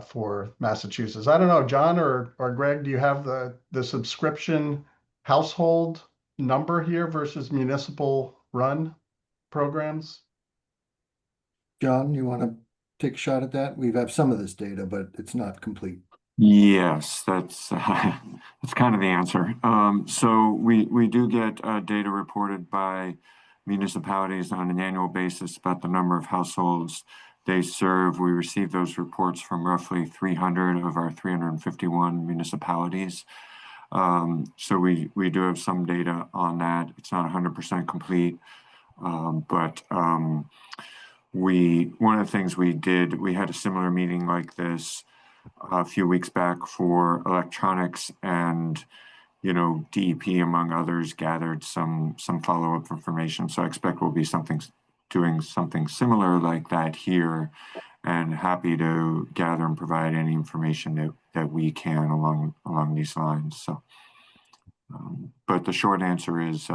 for Massachusetts. I don't know, John or Greg, do you have the subscription household number here versus municipal run programs? John, you want to take a shot at that? We have some of this data, but it's not complete. Yes, that's that's kind of the answer. So we do get data reported by municipalities on an annual basis about the number of households they serve. We receive those reports from roughly 300 of our 351 municipalities. So we do have some data on that. It's not 100% complete, but one of the things we did, we had a similar meeting like this a few weeks back for electronics, and DEP among others gathered some follow-up information. So I expect we'll be doing something similar like that here, and happy to gather and provide any information that we can along these lines. So, but the short answer is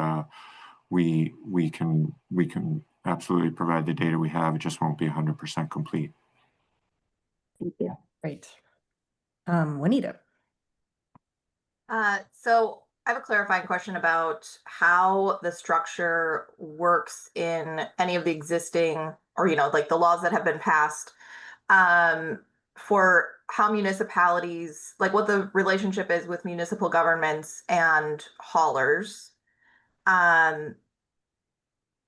we can absolutely provide the data we have. It just won't be 100% complete. Thank you. Great. Juanita. So I have a clarifying question about how the structure works in any of the existing, or like the laws that have been passed, for how municipalities, like what the relationship is with municipal governments and haulers. Yeah,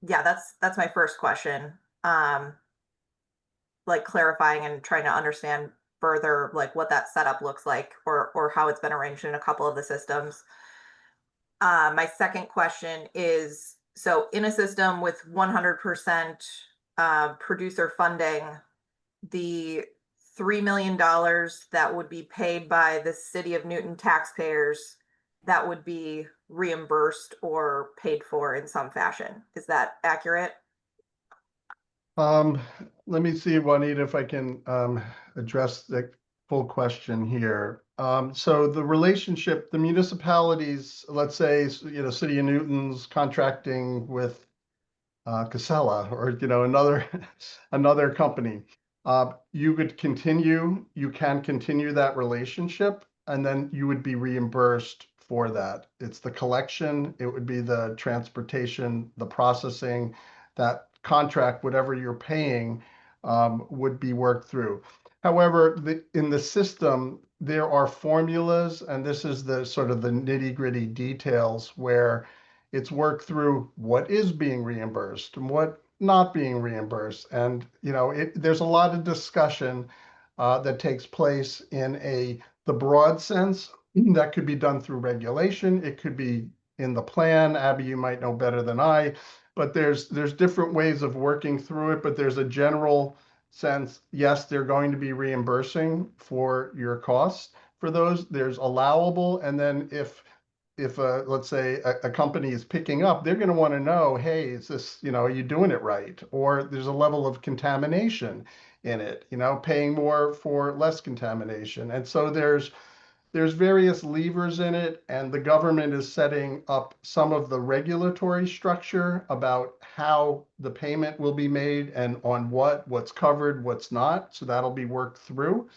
that's my first question. Like clarifying and trying to understand further like what that setup looks like, or how it's been arranged in a couple of the systems. My second question is, so in a system with 100% producer funding, the $3 million that would be paid by the city of Newton taxpayers, that would be reimbursed or paid for in some fashion. Is that accurate? Let me see, Juanita, if I can address the full question here. So the relationship, the municipalities, let's say, City of Newton's contracting with Casella or another company. You can continue that relationship, and then you would be reimbursed for that. It's the collection, it would be the transportation, the processing, that contract, whatever you're paying, would be worked through. However, in the system, there are formulas, and this is the sort of the nitty-gritty details where it's worked through what is being reimbursed and what not being reimbursed. And there's a lot of discussion that takes place in the broad sense. That could be done through regulation. It could be in the plan. Abby, you might know better than I, but there's different ways of working through it. But there's a general sense, yes, they're going to be reimbursing for your costs for those. There's allowable, and then if let's say a company is picking up, they're going to want to know, hey, is this, are you doing it right? Or there's a level of contamination in it, paying more for less contamination. And so there's various levers in it, and the government is setting up some of the regulatory structure about how the payment will be made and on what's covered, what's not. So that'll be worked through.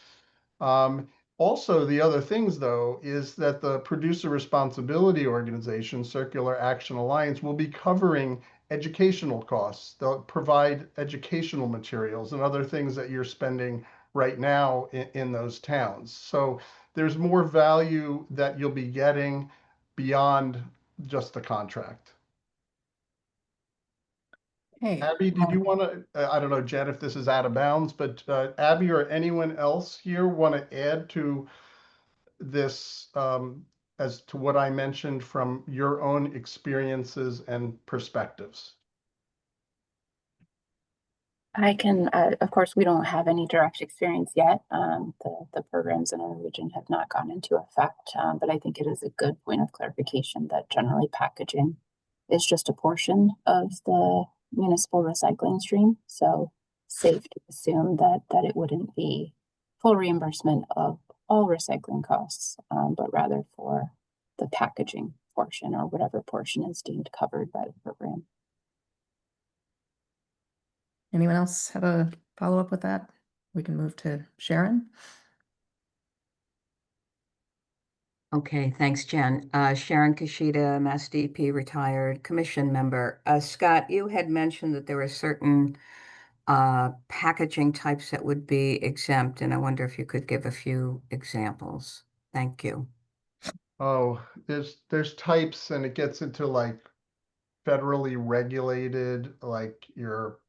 Also, the other things, though, is that the Producer Responsibility Organization, Circular Action Alliance, will be covering educational costs. They'll provide educational materials and other things that you're spending right now in those towns. So there's more value that you'll be getting beyond just the contract. Hey, Abby, did you want to, I don't know, Jen, if this is out of bounds, but Abby or anyone else here want to add to this as to what I mentioned from your own experiences and perspectives? I can, of course, we don't have any direct experience yet. The programs in our region have not gone into effect, but I think it is a good point of clarification that generally packaging is just a portion of the municipal recycling stream. So safe to assume that it wouldn't be full reimbursement of all recycling costs, but rather for the packaging portion or whatever portion is deemed covered by the program. anyone else have a follow-up with that? we can move to Sharon. Okay, thanks, Jen. Sharon Kashida, MassDEP retired commission member. Scott, you had mentioned that there were certain packaging types that would be exempt, and I wonder if you could give a few examples. Thank you. Oh, there's types, and it gets into like federally regulated, like your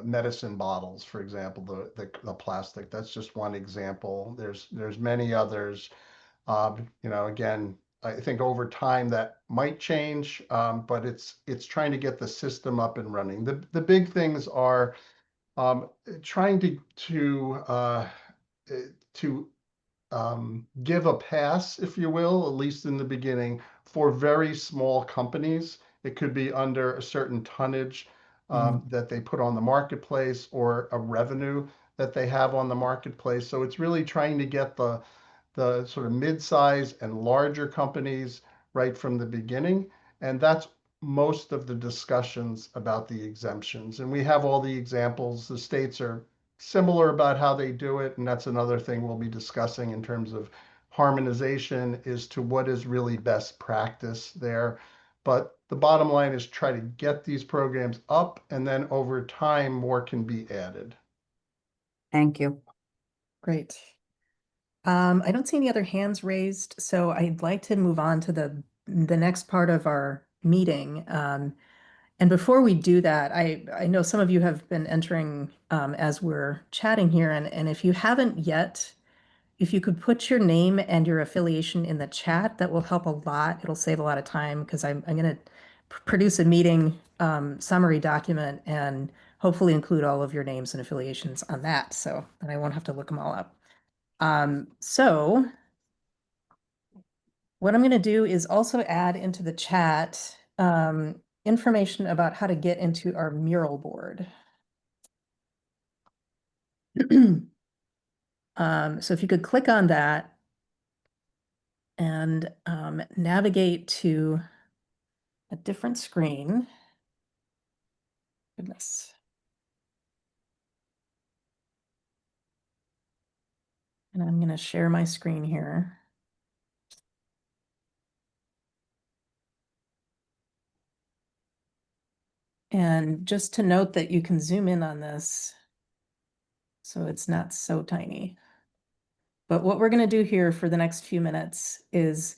medicine bottles, for example, the plastic. That's just one example. There's many others. Again, I think over time that might change, but it's trying to get the system up and running. The big things are trying to give a pass, if you will, at least in the beginning, for very small companies. It could be under a certain tonnage that they put on the marketplace or a revenue that they have on the marketplace. So it's really trying to get the sort of mid-size and larger companies right from the beginning. And that's most of the discussions about the exemptions. And we have all the examples. The states are similar about how they do it. And that's another thing we'll be discussing in terms of harmonization as to what is really best practice there. But the bottom line is try to get these programs up, and then over time, more can be added. Thank you. Great. I don't see any other hands raised, so I'd like to move on to the next part of our meeting. And before we do that, I know some of you have been entering as we're chatting here, and if you haven't yet, if you could put your name and your affiliation in the chat, that will help a lot. It'll save a lot of time because I'm going to produce a meeting summary document and hopefully include all of your names and affiliations on that. So then I won't have to look them all up. So what I'm going to do is also add into the chat information about how to get into our mural board. So if you could click on that and navigate to a different screen. Goodness. And I'm going to share my screen here. And just to note that you can zoom in on this so it's not so tiny. But what we're going to do here for the next few minutes is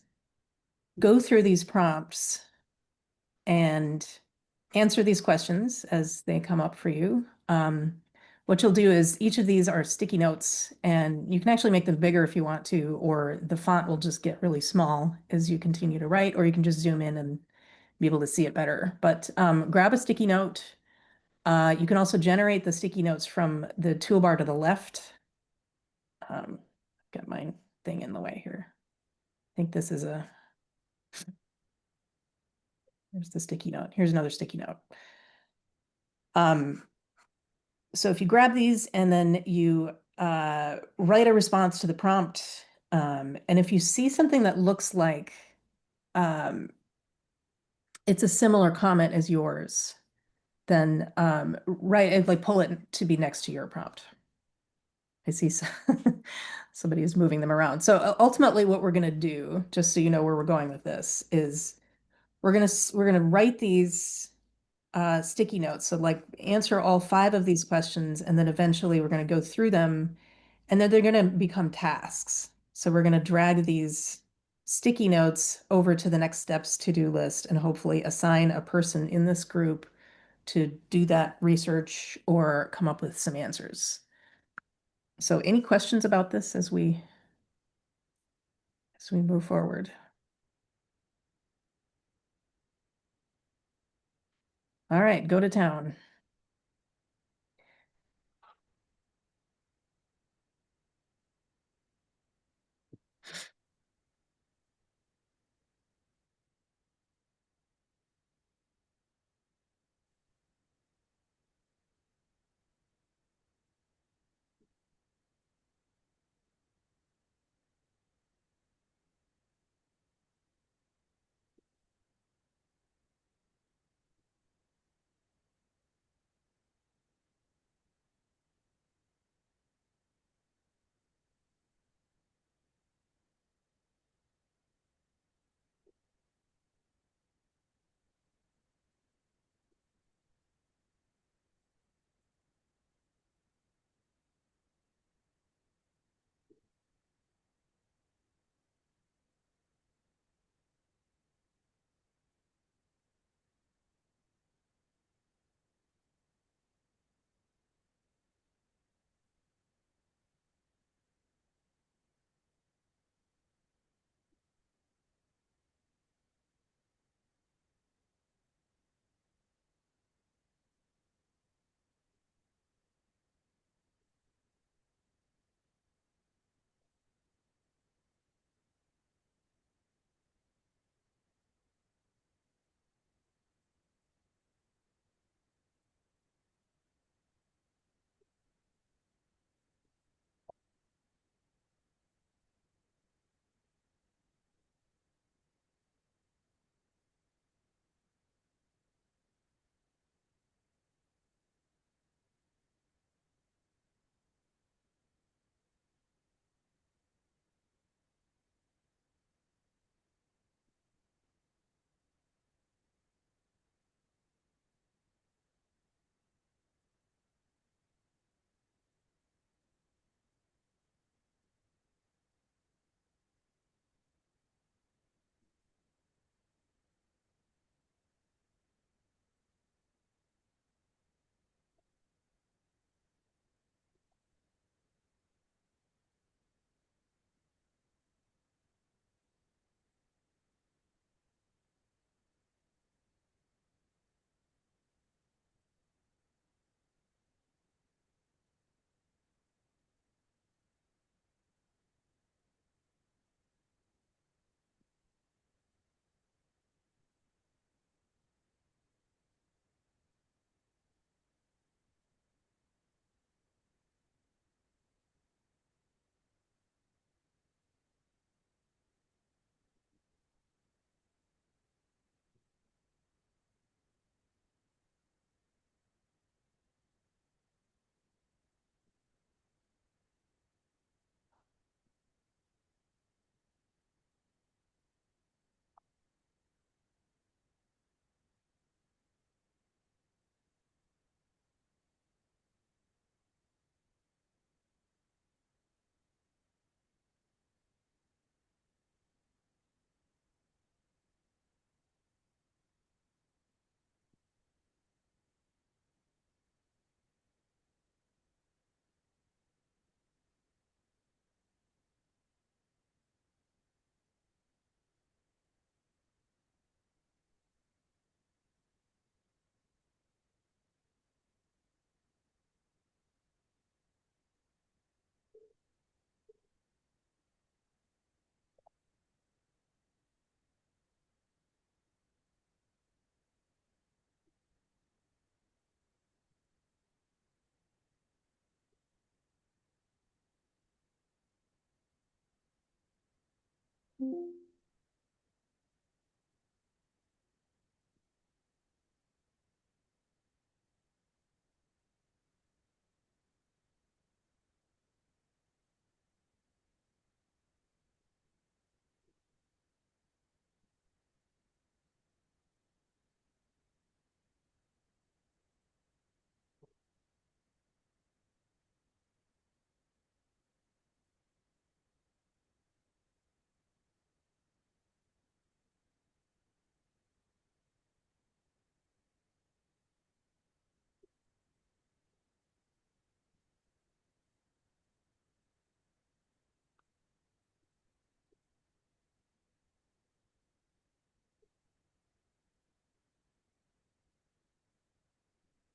go through these prompts and answer these questions as they come up for you. What you'll do is each of these are sticky notes, and you can actually make them bigger if you want to, or the font will just get really small as you continue to write, or you can just zoom in and be able to see it better. But grab a sticky note. You can also generate the sticky notes from the toolbar to the left. Got my thing in the way here. I think this is there's the sticky note. Here's another sticky note. So if you grab these and then you write a response to the prompt, and if you see something that looks like it's a similar comment as yours, then like pull it to be next to your prompt. I see somebody is moving them around. So ultimately what we're going to do, just so you know where we're going with this, is we're going to write these sticky notes. So like answer all 5 of these questions, and then eventually we're going to go through them, and then they're going to become tasks. So we're going to drag these sticky notes over to the next steps to-do list and hopefully assign a person in this group to do that research or come up with some answers. So any questions about this as we move forward? All right, go to town.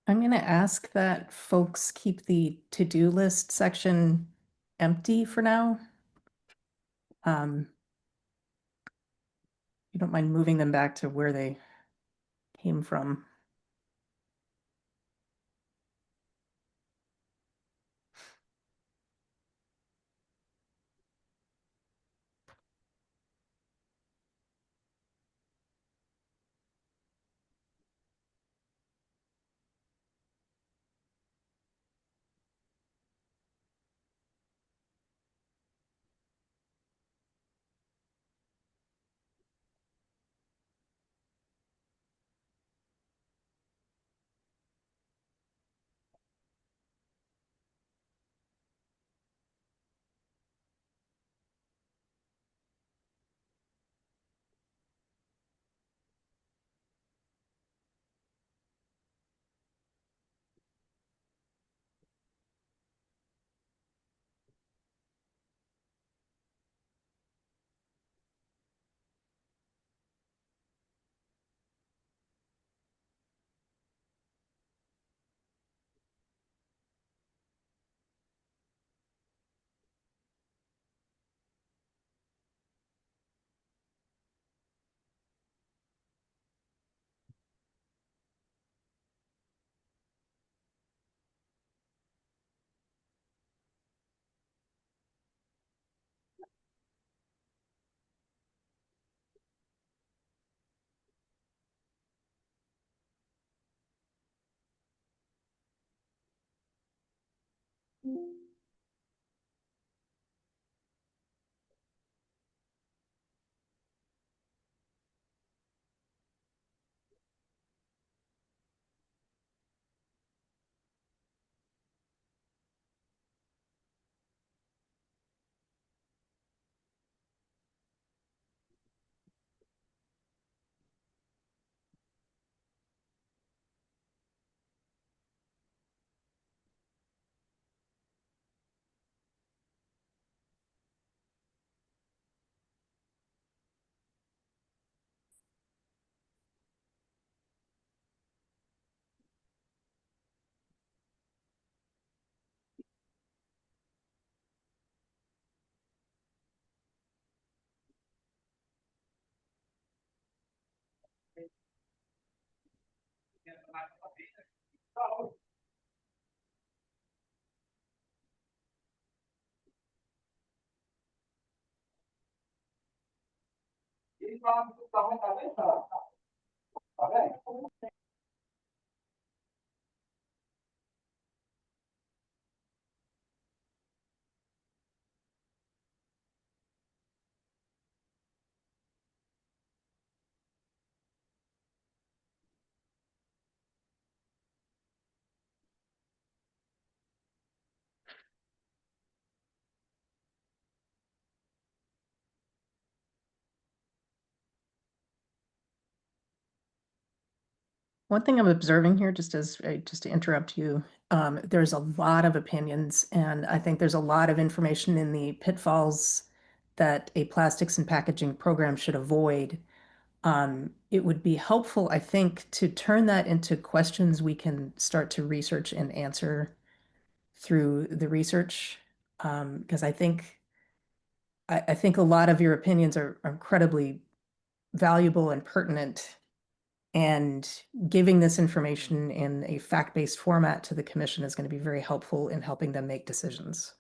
I'm going to ask that folks keep the to-do list section empty for now. You don't mind moving them back to where they came from. One thing I'm observing here, just to interrupt you, there's a lot of opinions, and I think there's a lot of information in the pitfalls that a plastics and packaging program should avoid. It would be helpful, I think, to turn that into questions we can start to research and answer through the research, because I think a lot of your opinions are incredibly valuable and pertinent. And giving this information in a fact-based format to the commission is going to be very helpful in helping them make decisions.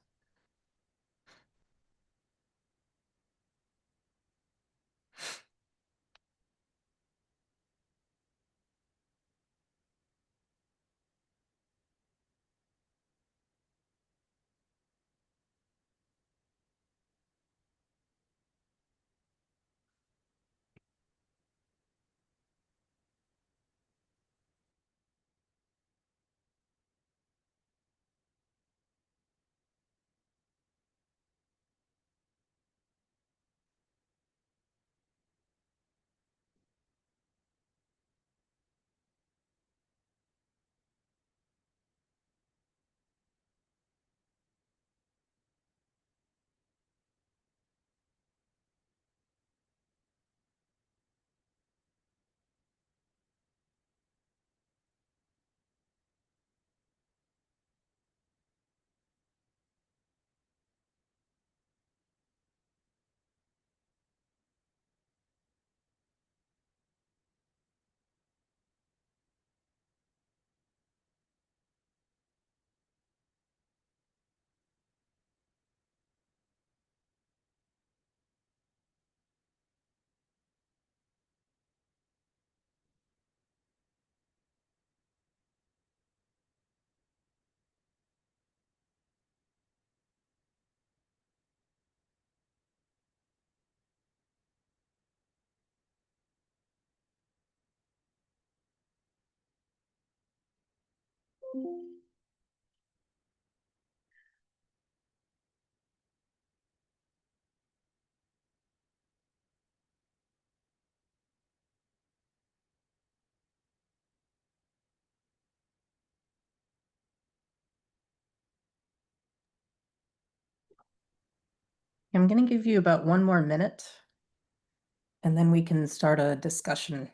I'm going to give you about 1 more minute, and then we can start a discussion.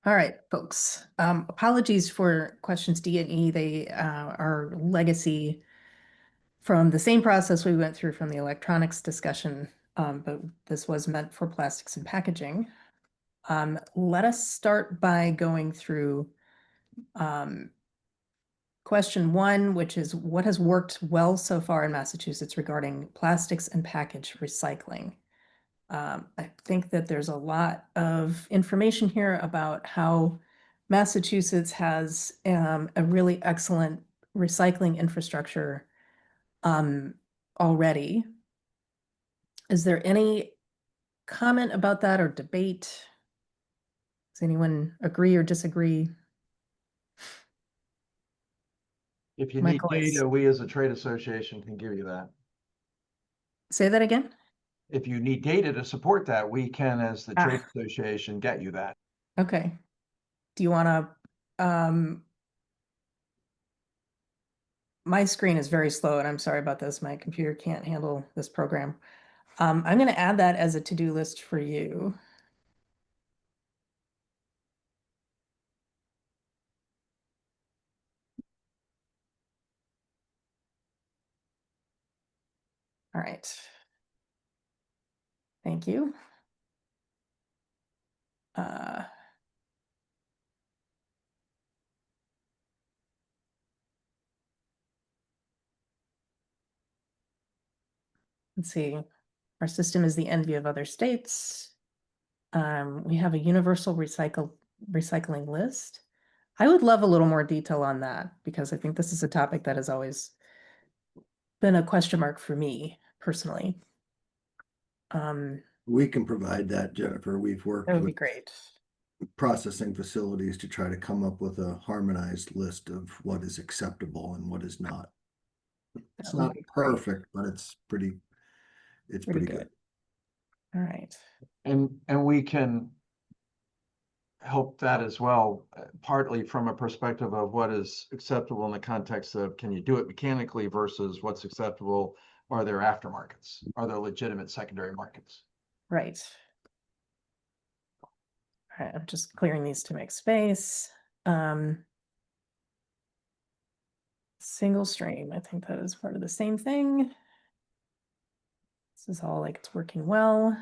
All right, folks. Apologies for questions D and E. They are legacy from the same process we went through from the electronics discussion, but this was meant for plastics and packaging. Let us start by going through question 1, which is what has worked well so far in Massachusetts regarding plastics and package recycling. I think that there's a lot of information here about how Massachusetts has a really excellent recycling infrastructure already. Is there any comment about that or debate? Does anyone agree or disagree? If you need Michael is- data, we as a trade association can give you that. Say that again? If you need data to support that, we can, as the trade Ah. association, get you that. Okay. Do you want to, my screen is very slow and I'm sorry about this. My computer can't handle this program. I'm going to add that as a to-do list for you. All right. Thank you. Let's see. Our system is the envy of other states. We have a universal recycling list. I would love a little more detail on that because I think this is a topic that has always been a question mark for me personally. We can provide that, Jennifer. We've worked That would be with great. processing facilities to try to come up with a harmonized list of what is acceptable and what is not. It's That would not be great. perfect, but it's pretty Pretty good. good. All right. And we can help that as well, partly from a perspective of what is acceptable in the context of, can you do it mechanically versus what's acceptable? Are there aftermarkets? Are there legitimate secondary markets? Right. All right, I'm just clearing these to make space. Single stream, I think that is part of the same thing. This is all like it's working well.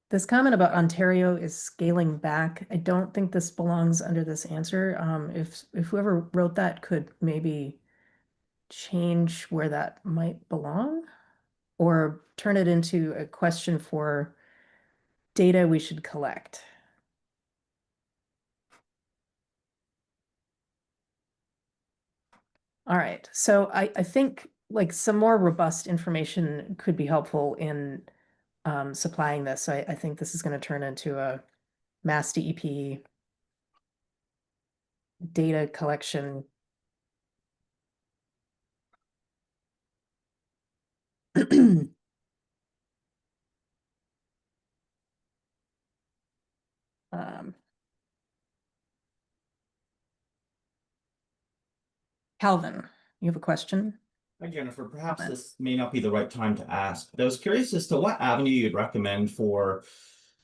This comment about Ontario is scaling back. I don't think this belongs under this answer. If whoever wrote that could maybe change where that might belong, or turn it into a question for data we should collect. All right, so I think like some more robust information could be helpful in supplying this. So I think this is going to turn into a MassDEP data collection. Calvin, you have a question? Hi, Jennifer. Perhaps Comment. this may not be the right time to ask, but I was curious as to what avenue you'd recommend for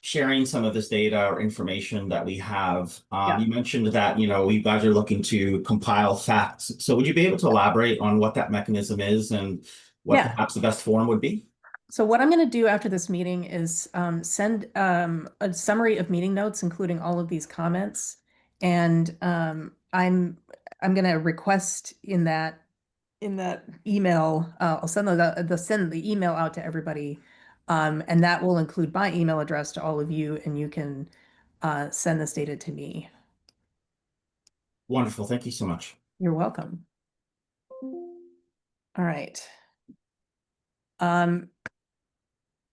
sharing some of this data or information that we have. Yeah. You mentioned that, you guys are looking to compile facts. So would you be able to elaborate on what that mechanism is and what Yeah. perhaps the best form would be? So what I'm going to do after this meeting is send a summary of meeting notes, including all of these comments. And I'm going to request in that email, I'll send the email out to everybody. And that will include my email address to all of you, and you can send this data to me. Wonderful. Thank you so much. You're welcome. All right.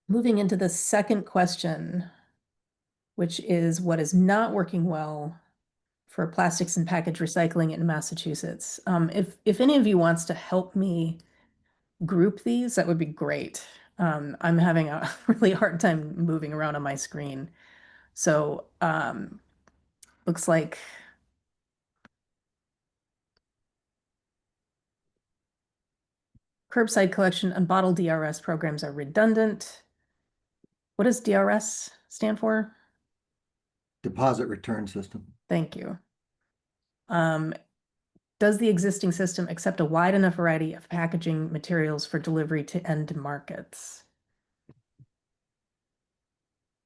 Moving into the second question, which is what is not working well for plastics and package recycling in Massachusetts. If any of you wants to help me group these, that would be great. I'm having a really hard time moving around on my screen. So looks like curbside collection and bottle DRS programs are redundant. What does DRS stand for? Deposit return system. Thank you. Does the existing system accept a wide enough variety of packaging materials for delivery to end markets?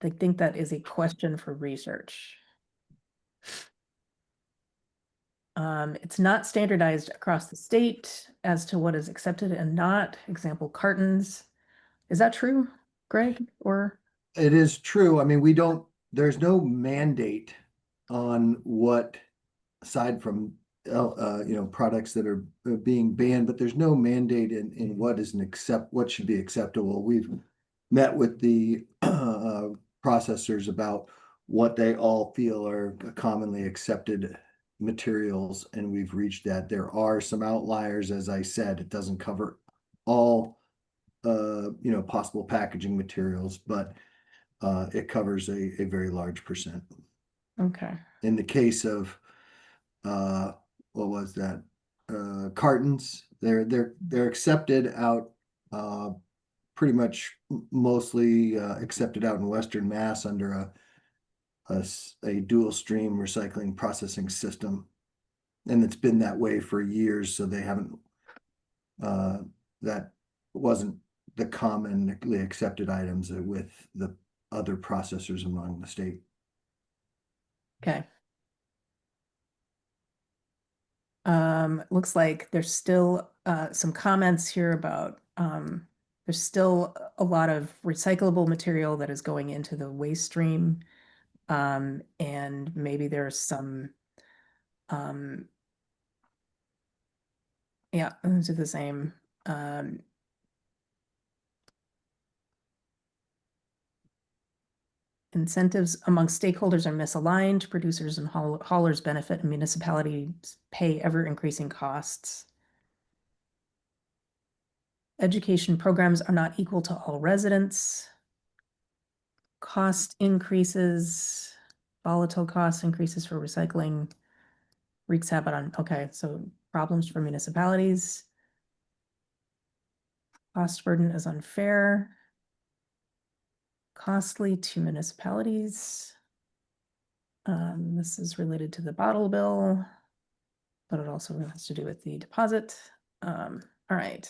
I think that is a question for research. It's not standardized across the state as to what is accepted and not. Example, cartons. Is that true, Greg? Or It is true. I mean, there's no mandate on what, aside from products that are being banned, but there's no mandate in what should be acceptable. We've met with the processors about what they all feel are commonly accepted materials, and we've reached that. There are some outliers, as I said. It doesn't cover all possible packaging materials, but it covers a very large percent. okay. In the case of what was that? Cartons, they're accepted out, pretty much mostly accepted out in Western Mass under a dual stream recycling processing system. And it's been that way for years, so they haven't, that wasn't the commonly accepted items with the other processors among the state. Okay. Looks like there's still some comments here about there's still a lot of recyclable material that is going into the waste stream. And maybe there's some yeah, those are the same. Incentives among stakeholders are misaligned. Producers and haulers benefit and municipalities pay ever increasing costs. Education programs are not equal to all residents. Cost increases, volatile cost increases for recycling. Wreaks havoc on, okay, so problems for municipalities. Cost burden is unfair. Costly to municipalities. This is related to the bottle bill, but it also has to do with the deposit. All right.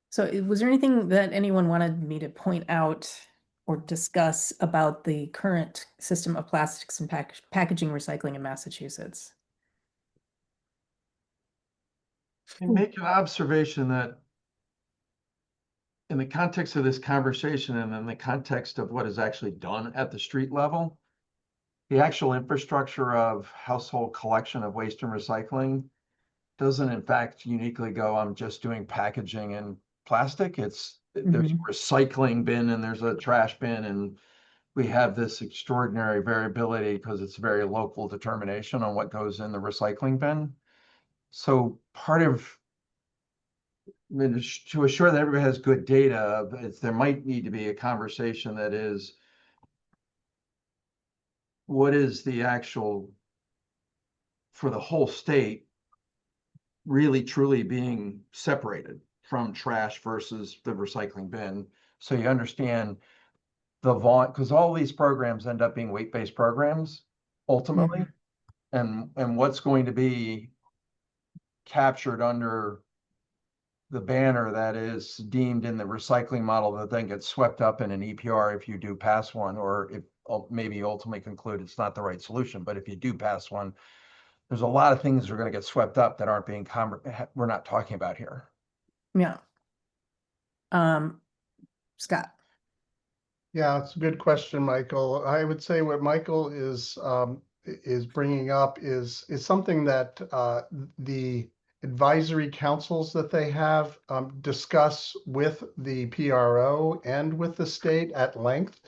So was there anything that anyone wanted me to point out or discuss about the current system of plastics and packaging recycling in Massachusetts? And make an observation that in the context of this conversation and in the context of what is actually done at the street level, the actual infrastructure of household collection of waste and recycling doesn't in fact uniquely go, I'm just doing packaging and plastic. There's a recycling bin and there's a trash bin, and we have this extraordinary variability because it's very local determination on what goes in the recycling bin. So part of, I mean, to assure that everybody has good data, there might need to be a conversation that is, what is the actual, for the whole state, really truly being separated from trash versus the recycling bin? So you understand the volume, because all these programs end up being weight-based programs ultimately, and what's going to be captured under the banner that is deemed in the recycling model that then gets swept up in an EPR if you do pass one, or if maybe ultimately conclude it's not the right solution. But if you do pass one, there's a lot of things that are going to get swept up that aren't being we're not talking about here. Yeah. Scott. Yeah, it's a good question, Michael. I would say what Michael is bringing up is something that the advisory councils that they have discuss with the PRO and with the state at length.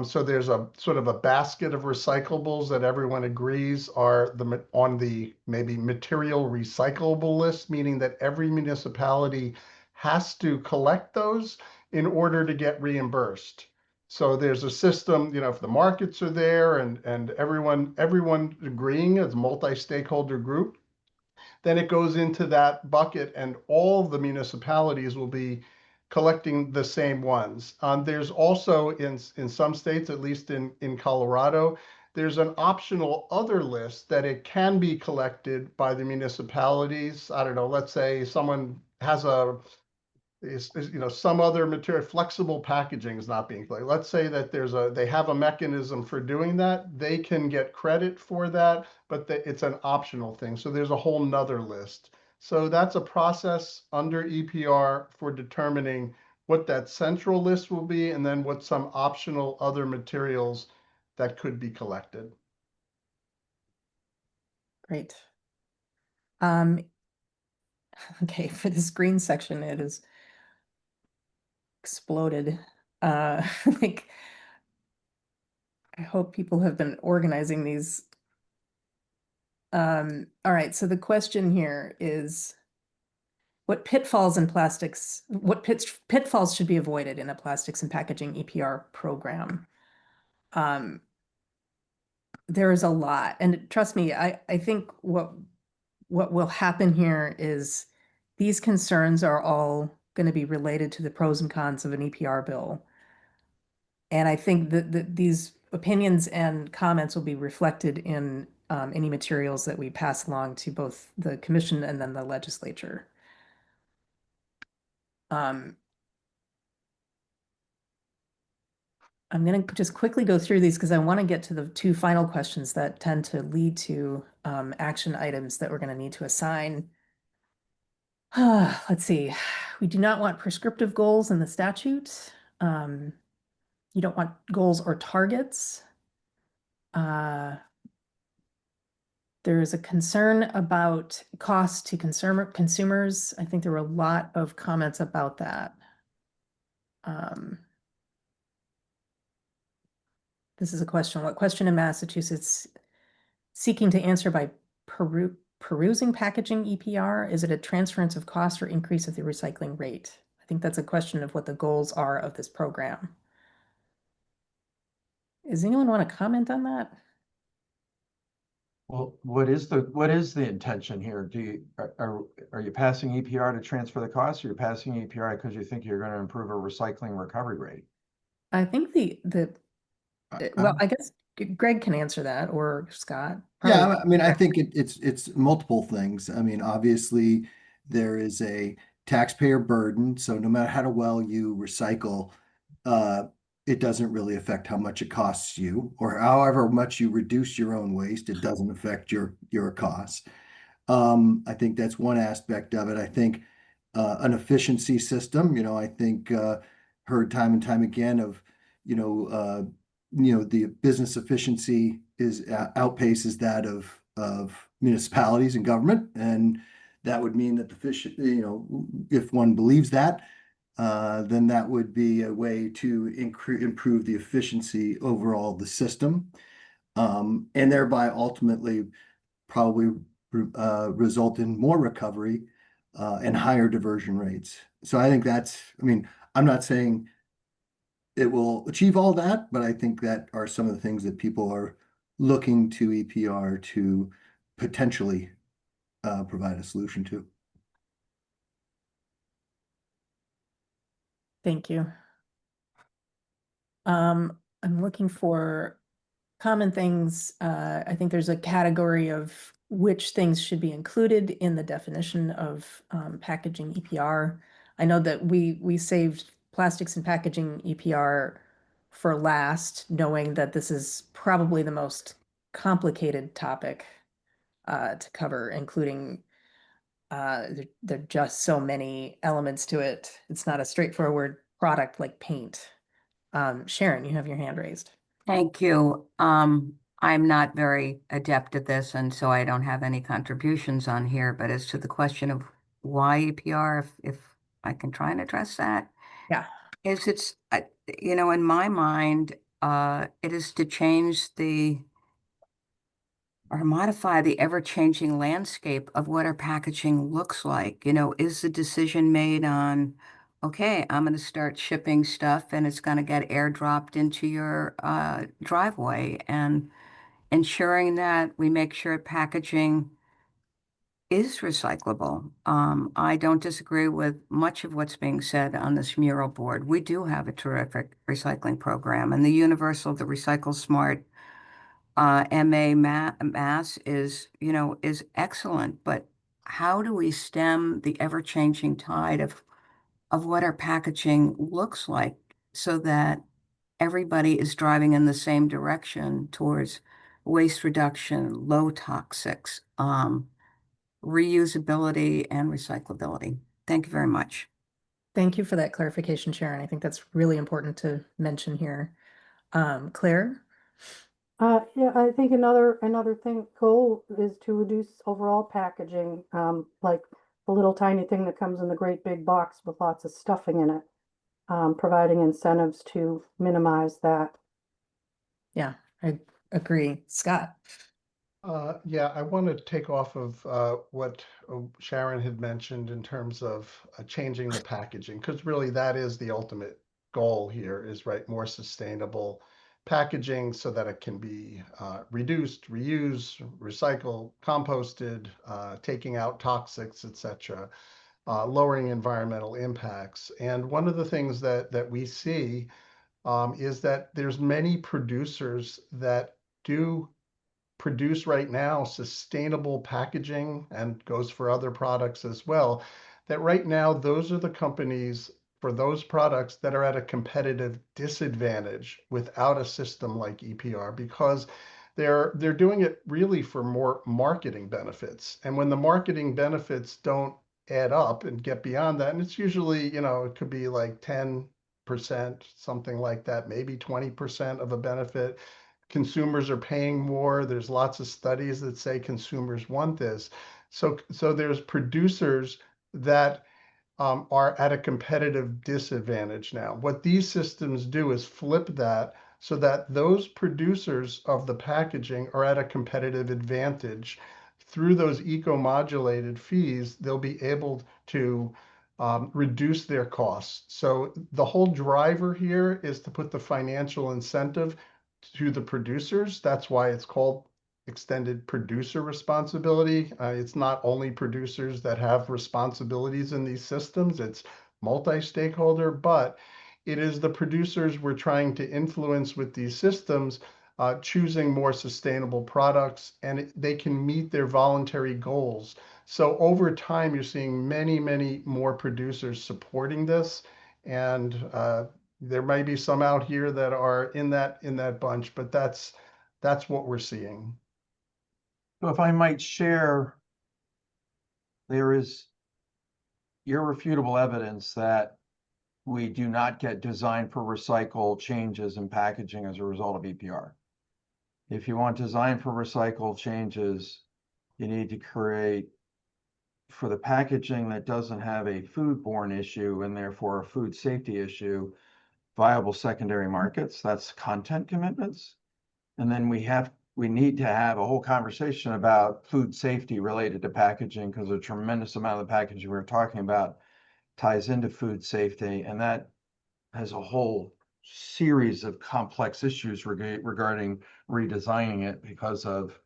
So there's a sort of a basket of recyclables that everyone agrees are on the maybe material recyclable list, meaning that every municipality has to collect those in order to get reimbursed. So there's a system, if the markets are there and everyone agreeing as a multi-stakeholder group, then it goes into that bucket and all the municipalities will be collecting the same ones. There's also in some states, at least in Colorado, there's an optional other list that it can be collected by the municipalities. I don't know, let's say someone has some other material, flexible packaging is not being collected. Let's say that they have a mechanism for doing that. They can get credit for that, but it's an optional thing. So there's a whole nother list. So that's a process under EPR for determining what that central list will be and then what some optional other materials that could be collected. Great. Okay, for this green section, it is exploded. Like, I hope people have been organizing these. All right, so the question here is, what pitfalls in plastics, what pitfalls should be avoided in a plastics and packaging EPR program? There is a lot, and trust me, I think what will happen here is these concerns are all going to be related to the pros and cons of an EPR bill. And I think that these opinions and comments will be reflected in any materials that we pass along to both the commission and then the legislature. I'm going to just quickly go through these because I want to get to the two final questions that tend to lead to action items that we're going to need to assign. Let's see. We do not want prescriptive goals in the statute. You don't want goals or targets. There is a concern about cost to consumers. I think there were a lot of comments about that. This is a question. What question in Massachusetts seeking to answer by perusing packaging EPR? Is it a transference of cost or increase of the recycling rate? I think that's a question of what the goals are of this program. Does anyone want to comment on that? Well, what is the intention here? Are you passing EPR to transfer the cost, or you're passing EPR because you think you're going to improve a recycling recovery rate? I think well, I guess Greg can answer that, or Scott. Yeah, Probably. I mean, I think it's multiple things. I mean, obviously, there is a taxpayer burden, so no matter how well you recycle, it doesn't really affect how much it costs you, or however much you reduce your own waste, it doesn't affect your costs. I think that's one aspect of it. I think an efficiency system, I think heard time and time again of, the business efficiency is outpaces that of municipalities and government, and that would mean that the fish, if one believes that, then that would be a way to improve the efficiency overall of the system, and thereby ultimately probably result in more recovery and higher diversion rates. So I think I'm not saying it will achieve all that, but I think that are some of the things that people are looking to EPR to potentially provide a solution to. Thank you. I'm looking for common things. I think there's a category of which things should be included in the definition of packaging EPR. I know that we saved plastics and packaging EPR for last, knowing that this is probably the most complicated topic to cover, including there are just so many elements to it. It's not a straightforward product like paint. Sharon, you have your hand raised. Thank you. I'm not very adept at this, and so I don't have any contributions on here. But as to the question of why EPR, if I can try and address that, Yeah, it's in my mind, it is to change or modify the ever-changing landscape of what our packaging looks like. Is the decision made on, okay, I'm going to start shipping stuff and it's going to get airdropped into your driveway, and ensuring that we make sure packaging is recyclable. I don't disagree with much of what's being said on this mural board. We do have a terrific recycling program, and the Universal, the Recycle Smart Mass is excellent. But how do we stem the ever-changing tide of what our packaging looks like so that everybody is driving in the same direction towards waste reduction, low toxics, reusability, and recyclability? Thank you very much. Thank you for that clarification, Sharon. I think that's really important to mention here. Claire? Yeah, I think another goal is to reduce overall packaging, like the little tiny thing that comes in the great big box with lots of stuffing in it, providing incentives to minimize that. Yeah, I agree. Scott? Yeah, I want to take off of what Sharon had mentioned in terms of changing the packaging, because really that is the ultimate goal here, is more sustainable packaging so that it can be reduced, reused, recycled, composted, taking out toxics, etc., lowering environmental impacts. And one of the things that we see is that there's many producers that do produce right now sustainable packaging, and goes for other products as well, that right now those are the companies for those products that are at a competitive disadvantage without a system like EPR, because they're doing it really for more marketing benefits. And when the marketing benefits don't add up and get beyond that, and it's usually, it could be like 10%, something like that, maybe 20% of a benefit. Consumers are paying more. There's lots of studies that say consumers want this. So there's producers that are at a competitive disadvantage now. What these systems do is flip that so that those producers of the packaging are at a competitive advantage. Through those eco-modulated fees, they'll be able to reduce their costs. So the whole driver here is to put the financial incentive to the producers. That's why it's called extended producer responsibility. It's not only producers that have responsibilities in these systems, it's multi-stakeholder, but it is the producers we're trying to influence with these systems, choosing more sustainable products, and they can meet their voluntary goals. So over time, you're seeing many, many more producers supporting this, and there may be some out here that are in that bunch, but that's what we're seeing. So if I might share, there is irrefutable evidence that we do not get design for recycle changes in packaging as a result of EPR. If you want design for recycle changes, you need to create, for the packaging that doesn't have a foodborne issue and therefore a food safety issue, viable secondary markets. That's content commitments. And then we need to have a whole conversation about food safety related to packaging, because a tremendous amount of the packaging we're talking about ties into food safety, and that has a whole series of complex issues regarding redesigning it because of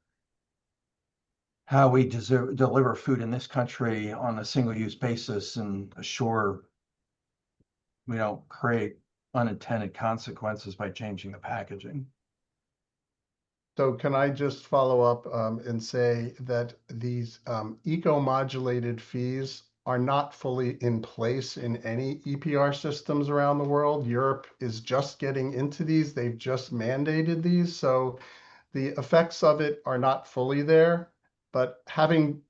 how we deliver food in this country on a single-use basis and assure we don't create unintended consequences by changing the packaging. So can I just follow up and say that these eco-modulated fees are not fully in place in any EPR systems around the world. Europe is just getting into these. They've just mandated these. So the effects of it are not fully there. But having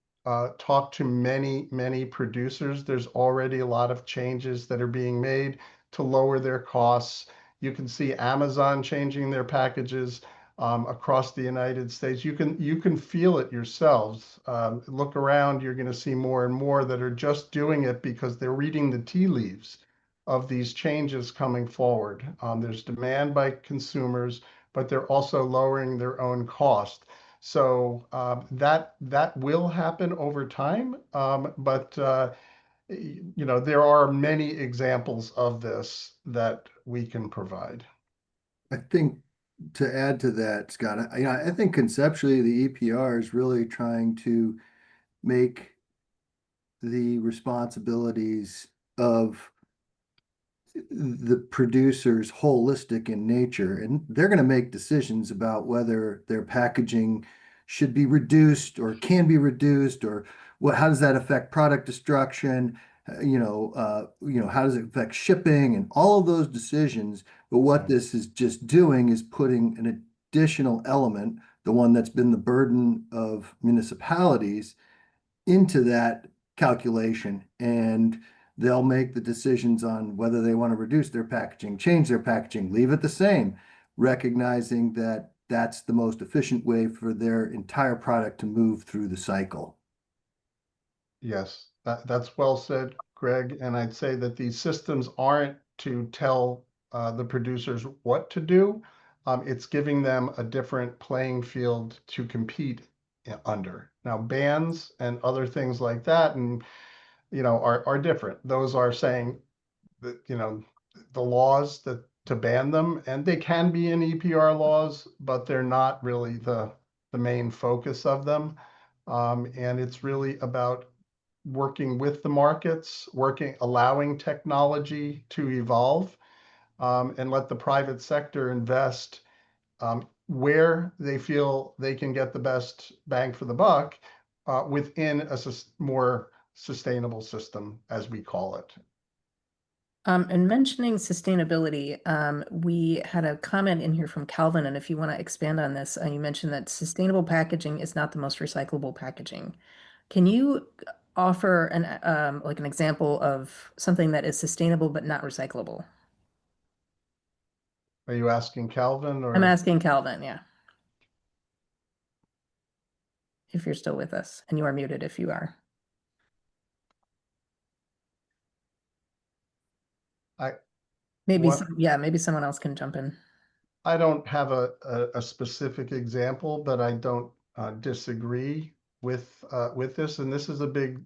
talked to many, many producers, there's already a lot of changes that are being made to lower their costs. You can see Amazon changing their packages across the United States. You can feel it yourselves. Look around, you're going to see more and more that are just doing it because they're reading the tea leaves of these changes coming forward. There's demand by consumers, but they're also lowering their own cost. So that will happen over time, but you know, there are many examples of this that we can provide. I think to add to that, Scott, I think conceptually the EPR is really trying to make the responsibilities of the producers holistic in nature, and they're going to make decisions about whether their packaging should be reduced or can be reduced, or how does that affect product destruction, how does it affect shipping and all of those decisions. But what this is just doing is putting an additional element, the one that's been the burden of municipalities, into that calculation, and they'll make the decisions on whether they want to reduce their packaging, change their packaging, leave it the same, recognizing that that's the most efficient way for their entire product to move through the cycle. Yes, that's well said, Greg. And I'd say that these systems aren't to tell the producers what to do. It's giving them a different playing field to compete under. Now, bans and other things like that, and are different. Those are saying that, the laws that to ban them, and they can be in EPR laws, but they're not really the main focus of them. And it's really about working with the markets, allowing technology to evolve, and let the private sector invest where they feel they can get the best bang for the buck within a more sustainable system, as we call it. And mentioning sustainability, we had a comment in here from Calvin, and if you want to expand on this, you mentioned that sustainable packaging is not the most recyclable packaging. Can you offer an example of something that is sustainable but not recyclable? Are you asking Calvin, or? I'm asking Calvin, yeah. If you're still with us, and you are muted if you are. Maybe someone else can jump in. I don't have a specific example, but I don't disagree with this. And this is a big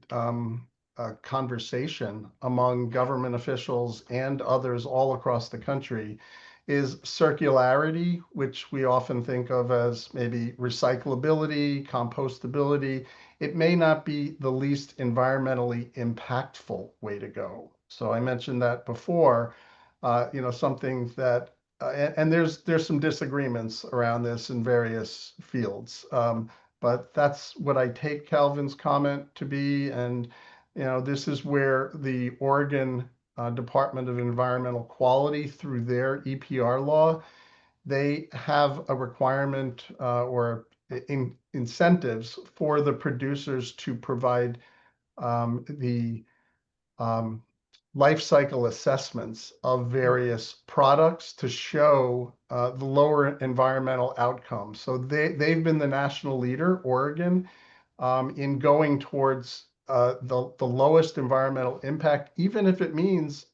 conversation among government officials and others all across the country, is circularity, which we often think of as maybe recyclability, compostability. It may not be the least environmentally impactful way to go. So I mentioned that before, something that and there's some disagreements around this in various fields. But that's what I take Calvin's comment to be. And, this is where the Oregon Department of Environmental Quality, through their EPR law, they have a requirement or incentives for the producers to provide the life cycle assessments of various products to show the lower environmental outcomes. So they've been the national leader, Oregon, in going towards the lowest environmental impact, even if it means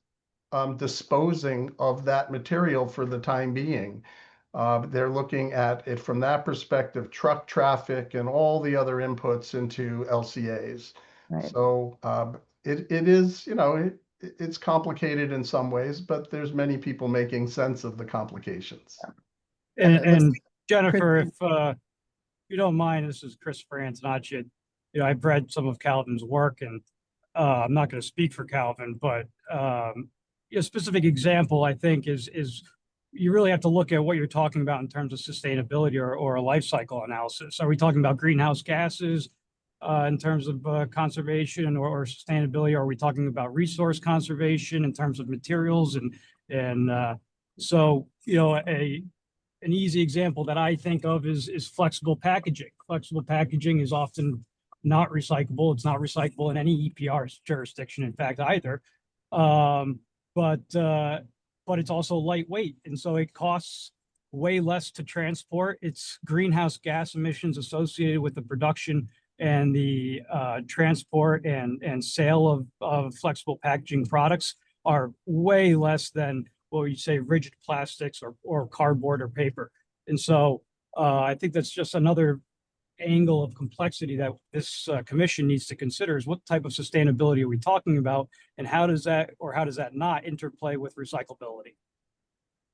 disposing of that material for the time being. They're looking at it from that perspective, truck traffic and all the other inputs into LCAs. Right. So it is, it's complicated in some ways, but there's many people making sense of the complications. And it looks And like Jennifer, Chris- if you don't mind, this is Chris Franznacci. I've read some of Calvin's work, and I'm not going to speak for Calvin, but a specific example I think is you really have to look at what you're talking about in terms of sustainability or a life cycle analysis. Are we talking about greenhouse gases in terms of conservation or sustainability? Are we talking about resource conservation in terms of materials? And so, an easy example that I think of is flexible packaging. Flexible packaging is often not recyclable. It's not recyclable in any EPR jurisdiction, in fact, either. But it's also lightweight, and so it costs way less to transport. Its greenhouse gas emissions associated with the production and the transport and sale of flexible packaging products are way less than what you say rigid plastics or cardboard or paper. And so I think that's just another angle of complexity that this commission needs to consider, is what type of sustainability are we talking about, and how does that not interplay with recyclability?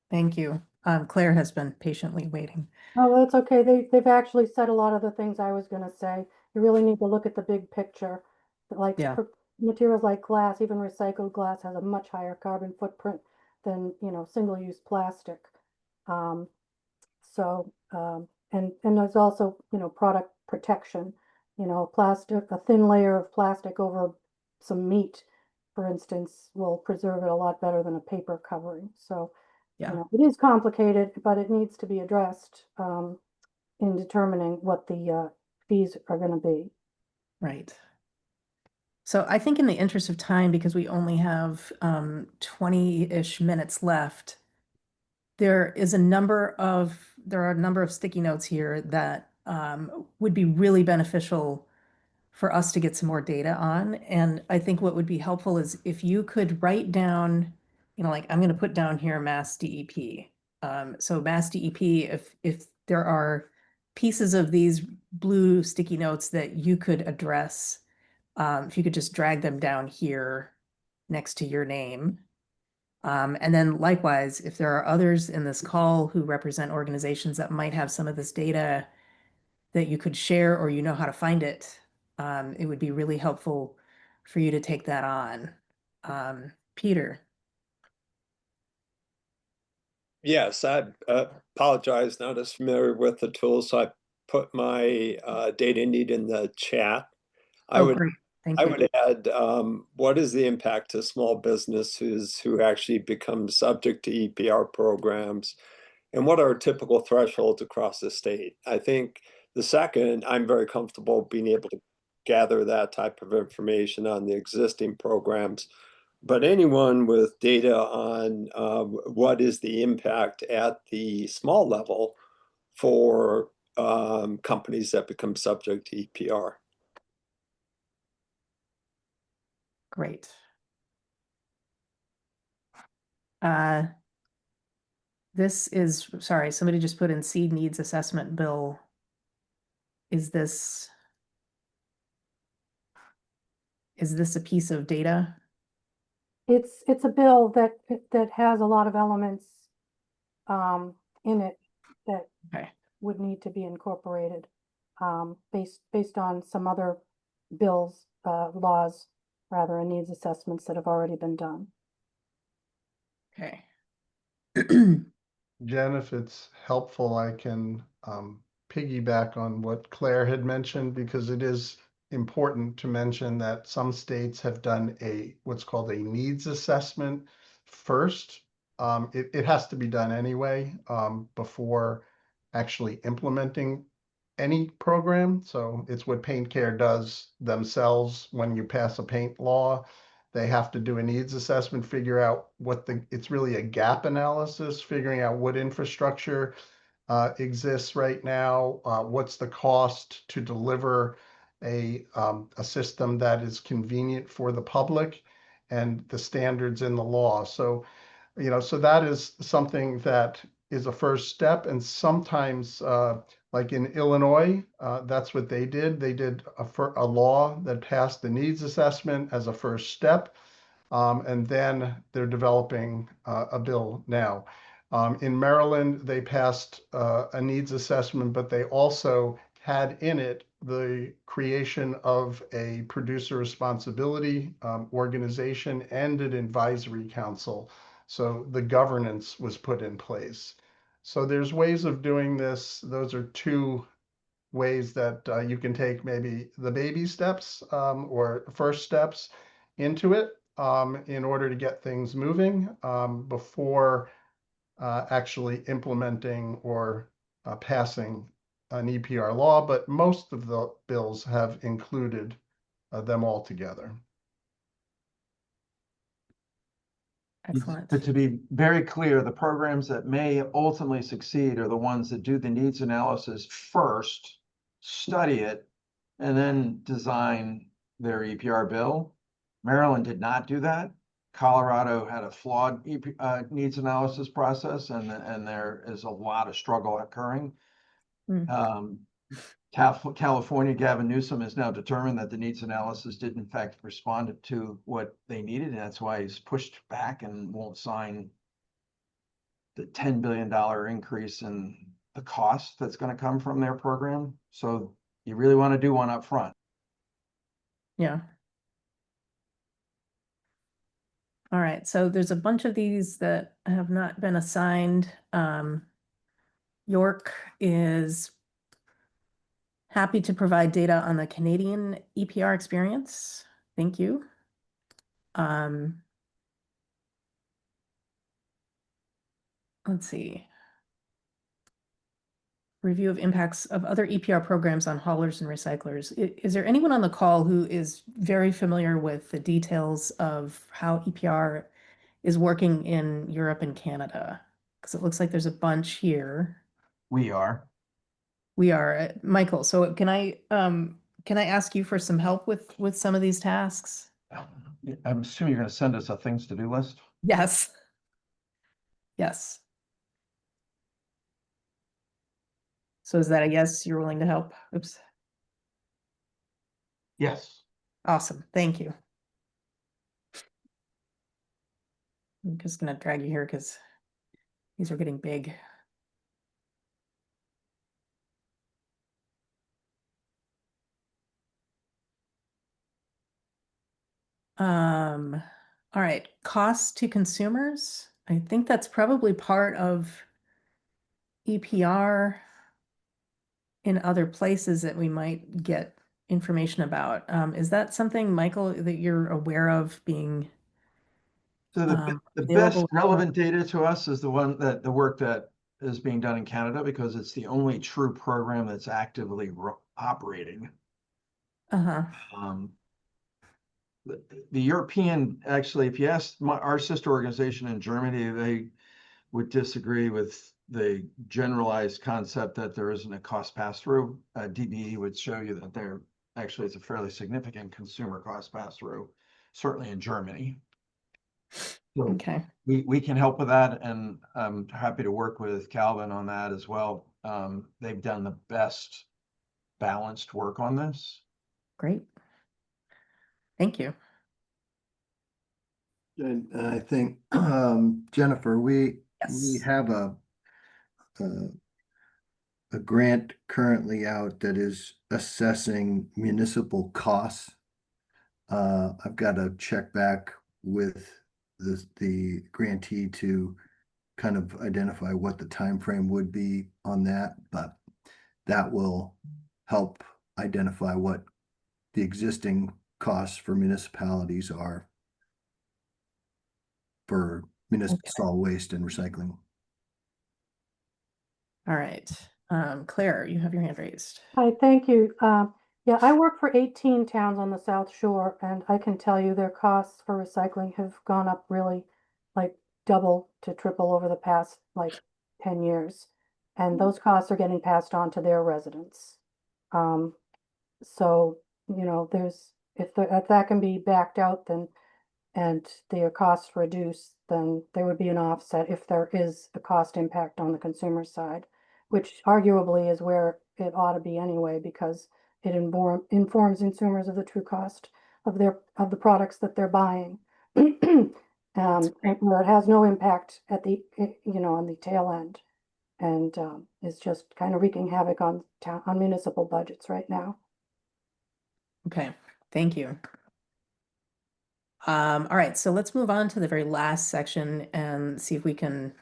Thank you. Claire has been patiently waiting. Oh, that's okay. They've actually said a lot of the things I was gonna say. You really need to look at the big picture. Like Yeah. materials like glass, even recycled glass has a much higher carbon footprint than, single-use plastic. And there's also, product protection, plastic, a thin layer of plastic over some meat, for instance, will preserve it a lot better than a paper covering. So, Yeah. it is complicated, but it needs to be addressed in determining what the fees are going to be. Right. So I think in the interest of time, because we only have 20-ish minutes left, there are a number of sticky notes here that would be really beneficial for us to get some more data on. And I think what would be helpful is if you could write down, like I'm going to put down here MassDEP. So MassDEP, if there are pieces of these blue sticky notes that you could address, if you could just drag them down here next to your name. And then likewise, if there are others in this call who represent organizations that might have some of this data that you could share, or how to find it, it would be really helpful for you to take that on. Peter. Yes, I apologize, not as familiar with the tool, so I put my data need in the chat. Great. Thank you. I would add, what is the impact to small businesses who actually become subject to EPR programs? And what are typical thresholds across the state? I think the second, I'm very comfortable being able to gather that type of information on the existing programs. But anyone with data on what is the impact at the small level for companies that become subject to EPR? Great. This is, sorry, somebody just put in seed needs assessment bill. Is this a piece of data? It's a bill that has a lot of elements in it that Okay. would need to be incorporated based on some other bills, laws, rather, and needs assessments that have already been done. Okay. Jen, if it's helpful, I can piggyback on what Claire had mentioned, because it is important to mention that some states have done what's called a needs assessment first. It has to be done anyway before actually implementing any program. So it's what Paint Care does themselves when you pass a paint law. They have to do a needs assessment, figure out it's really a gap analysis, figuring out what infrastructure exists right now, what's the cost to deliver a system that is convenient for the public, and the standards in the law. So, so that is something that is a first step. And sometimes, like in Illinois, that's what they did. They did a law that passed the needs assessment as a first step. And then they're developing a bill now. In Maryland, they passed a needs assessment, but they also had in it the creation of a producer responsibility organization and an advisory council. So the governance was put in place. So there's ways of doing this. Those are two ways that you can take maybe the baby steps or first steps into it in order to get things moving before actually implementing or passing an EPR law. But most of the bills have included them all together. Excellent. But to be very clear, the programs that may ultimately succeed are the ones that do the needs analysis first, study it, and then design their EPR bill. Maryland did not do that. Colorado had a flawed needs analysis process, and there is a lot of struggle occurring. California, Gavin Newsom has now determined that the needs analysis did in fact respond to what they needed, and that's why he's pushed back and won't sign the $10 billion increase in the cost that's going to come from their program. So you really want to do one up front. Yeah. All right, so there's a bunch of these that have not been assigned. York is happy to provide data on the Canadian EPR experience. Thank you. Let's see. Review of impacts of other EPR programs on haulers and recyclers. Is there anyone on the call who is very familiar with the details of how EPR is working in Europe and Canada? Because it looks like there's a bunch here. We are. Michael, so can I ask you for some help with some of these tasks? I'm assuming you're going to send us a things to do list. Yes. Yes. So is that a yes, you're willing to help? Oops. Yes. Awesome. Thank you. I'm just gonna drag you here because these are getting big. All right, costs to consumers. I think that's probably part of EPR in other places that we might get information about. Is that something, Michael, that you're aware of being So the best available? relevant data to us is the work that is being done in Canada, because it's the only true program that's actively operating. The European, actually, if you ask our sister organization in Germany, they would disagree with the generalized concept that there isn't a cost pass-through. DBE would show you that there actually is a fairly significant consumer cost pass-through, certainly in Germany. So Okay. we can help with that, and I'm happy to work with Calvin on that as well. They've done the best balanced work on this. Great. Thank you. And I think, Jennifer, we Yes. have a grant currently out that is assessing municipal costs. I've got to check back with the grantee to kind of identify what the time frame would be on that, but that will help identify what the existing costs for municipalities are for municipal solid waste and recycling. All right. Claire, you have your hand raised. Hi, thank you. Yeah, I work for 18 towns on the South Shore, and I can tell you their costs for recycling have gone up really like double to triple over the past like 10 years. And those costs are getting passed on to their residents. So, you know, if that can be backed out, then and their costs reduced, then there would be an offset if there is a cost impact on the consumer side, which arguably is where it ought to be anyway, because it informs consumers of the true cost of the products that they're buying. And where it has no impact at the, on the tail end, and is just kind of wreaking havoc on municipal budgets right now. Okay, thank you. All right, so let's move on to the very last section and see if we can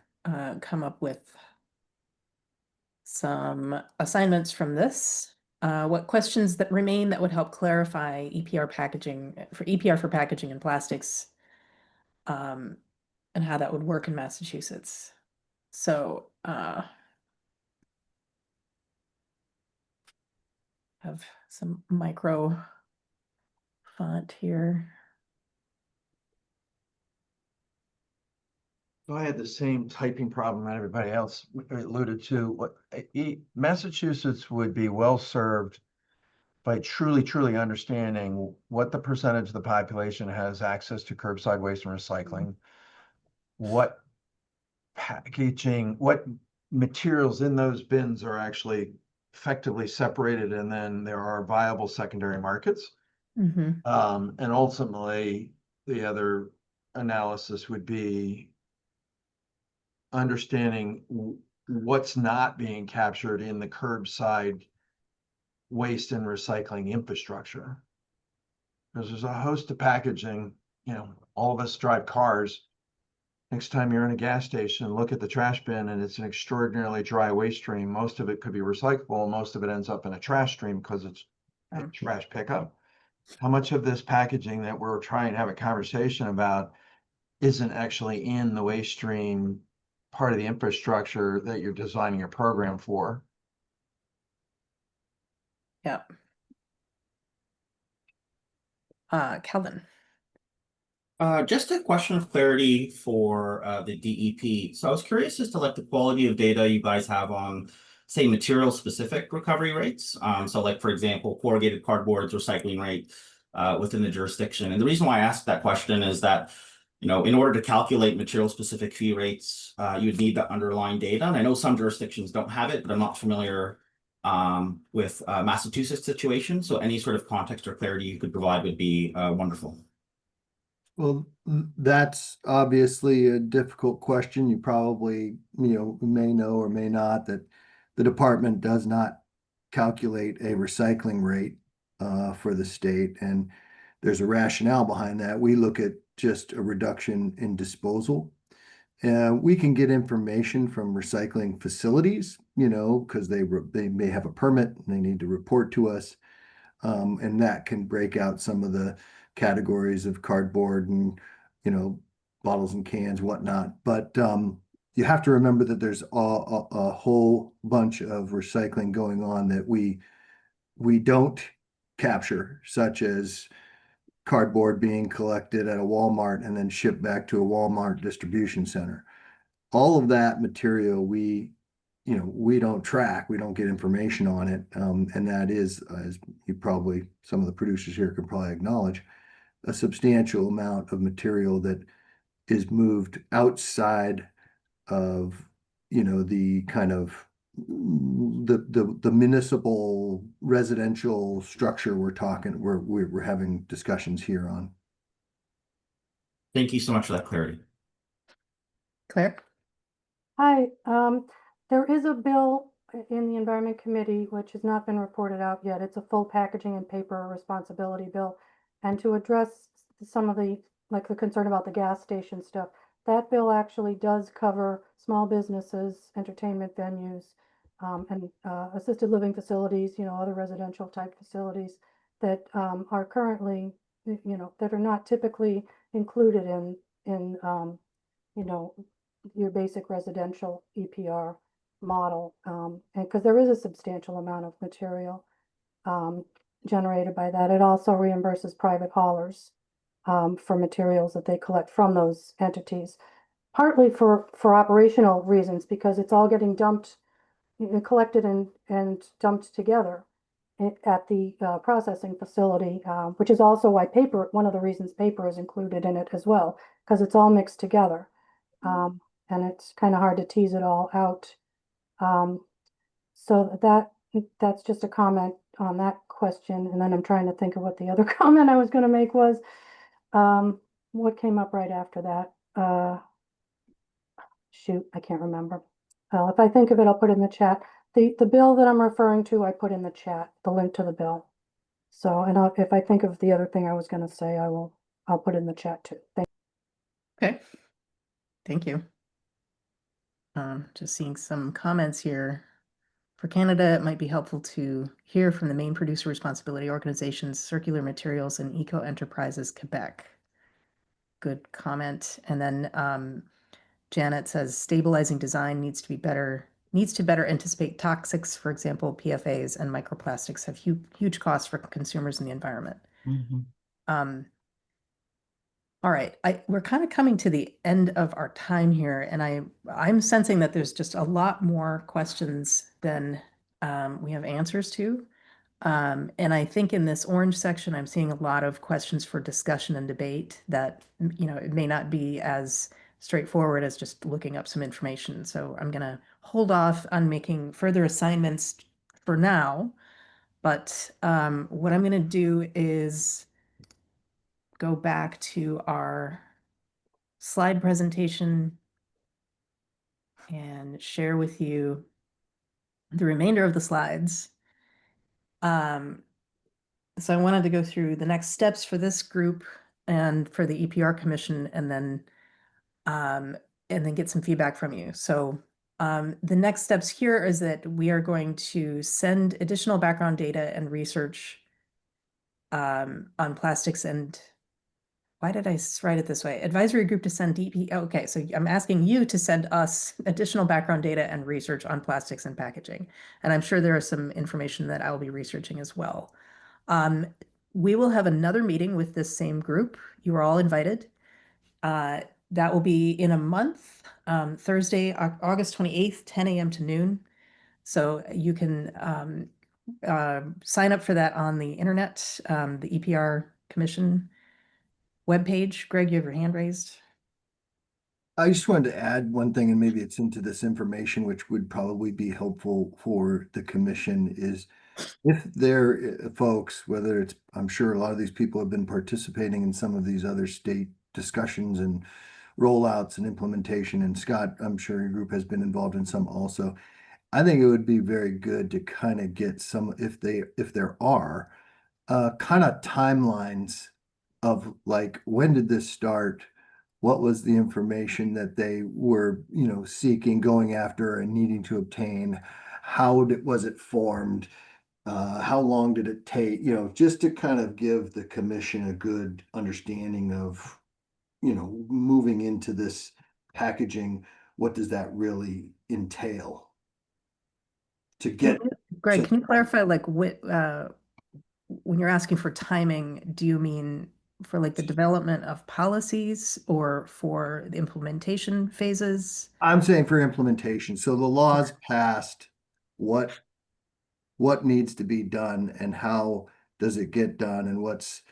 come up with some assignments from this. What questions that remain that would help clarify EPR for packaging and plastics, and how that would work in Massachusetts. So have some micro font here. I had the same typing problem that everybody else alluded to. Massachusetts would be well served by truly understanding what the percentage of the population has access to curbside waste and recycling, what packaging, what materials in those bins are actually effectively separated, and then there are viable secondary markets. Mm-hmm. And ultimately, the other analysis would be understanding what's not being captured in the curbside waste and recycling infrastructure. Because there's a host of packaging, all of us drive cars. Next time you're in a gas station, look at the trash bin, and it's an extraordinarily dry waste stream. Most of it could be recyclable, and most of it ends up in a trash stream because it's a trash pickup. How much of this packaging that we're trying to have a conversation about isn't actually in the waste stream part of the infrastructure that you're designing your program for? Yeah. Calvin. Just a question of clarity for the DEP. So I was curious as to like the quality of data you guys have on, say, material specific recovery rates. So like, for example, corrugated cardboard's recycling rate within the jurisdiction. And the reason why I asked that question is that, in order to calculate material specific fee rates, you would need the underlying data. And I know some jurisdictions don't have it, but I'm not familiar with Massachusetts situation. So any sort of context or clarity you could provide would be wonderful. Well, that's obviously a difficult question. You probably, may know or may not that the department does not calculate a recycling rate for the state. And there's a rationale behind that. We look at just a reduction in disposal. We can get information from recycling facilities, because they may have a permit and they need to report to us. And that can break out some of the categories of cardboard and, bottles and cans, whatnot. But you have to remember that there's a whole bunch of recycling going on that we don't capture, such as cardboard being collected at a Walmart and then shipped back to a Walmart distribution center. All of that material we don't track, we don't get information on it. And that is, as some of the producers here can probably acknowledge, a substantial amount of material that is moved outside of, you know, the kind of the municipal residential structure we're having discussions here on. Thank you so much for that clarity. Claire? Hi, there is a bill in the Environment Committee which has not been reported out yet. It's a full packaging and paper responsibility bill. And to address some of the, like the concern about the gas station stuff, that bill actually does cover small businesses, entertainment venues, and assisted living facilities, you know, other residential type facilities that are currently, you know, that are not typically included in you know, your basic residential EPR model. And because there is a substantial amount of material generated by that. It also reimburses private haulers for materials that they collect from those entities, partly for operational reasons, because it's all getting dumped, collected and dumped together at the processing facility, which is also why paper, one of the reasons paper is included in it as well, because it's all mixed together. And it's kind of hard to tease it all out. So that's just a comment on that question. And then I'm trying to think of what the other comment I was going to make was. What came up right after that? Shoot, I can't remember. Well, if I think of it, I'll put it in the chat. The bill that I'm referring to, I put in the chat, the link to the bill. So, and if I think of the other thing I was going to say, I'll put it in the chat too. Okay. Thank you. Just seeing some comments here. For Canada, it might be helpful to hear from the main producer responsibility organizations, Circular Materials and Eco Enterprises Quebec. Good comment. And then Janet says stabilizing design needs to better anticipate toxics. For example, PFAs and microplastics have huge costs for consumers and the environment. All right, we're kind of coming to the end of our time here, and I'm sensing that there's just a lot more questions than we have answers to. And I think in this orange section, I'm seeing a lot of questions for discussion and debate that, you know, it may not be as straightforward as just looking up some information. So I'm going to hold off on making further assignments for now. But what I'm going to do is go back to our slide presentation and share with you the remainder of the slides. So I wanted to go through the next steps for this group and for the EPR Commission, and then get some feedback from you. So the next steps here is that we are going to send additional background data and research on plastics and why did I write it this way? Advisory group to send DP. Okay, so I'm asking you to send us additional background data and research on plastics and packaging. And I'm sure there is some information that I'll be researching as well. We will have another meeting with this same group. You are all invited. That will be in a month, Thursday, August 28th, 10 a.m. to noon. So you can sign up for that on the internet, the EPR Commission webpage. Greg, you have your hand raised. I just wanted to add one thing, and maybe it's into this information, which would probably be helpful for the commission, is if there folks, whether it's, I'm sure a lot of these people have been participating in some of these other state discussions and rollouts and implementation, and Scott, I'm sure your group has been involved in some also. I think it would be very good to kind of get some, if there are kind of timelines of like, when did this start? What was the information that they were, you know, seeking, going after and needing to obtain? How was it formed? How long did it take? You know, just to kind of give the commission a good understanding of, you know, moving into this packaging, what does that really entail? To get Greg, can you clarify, like, what when you're asking for timing, do you mean for like the development of policies or for the implementation phases? I'm saying for implementation. So the laws passed, what needs to be done and how does it get done, and what's,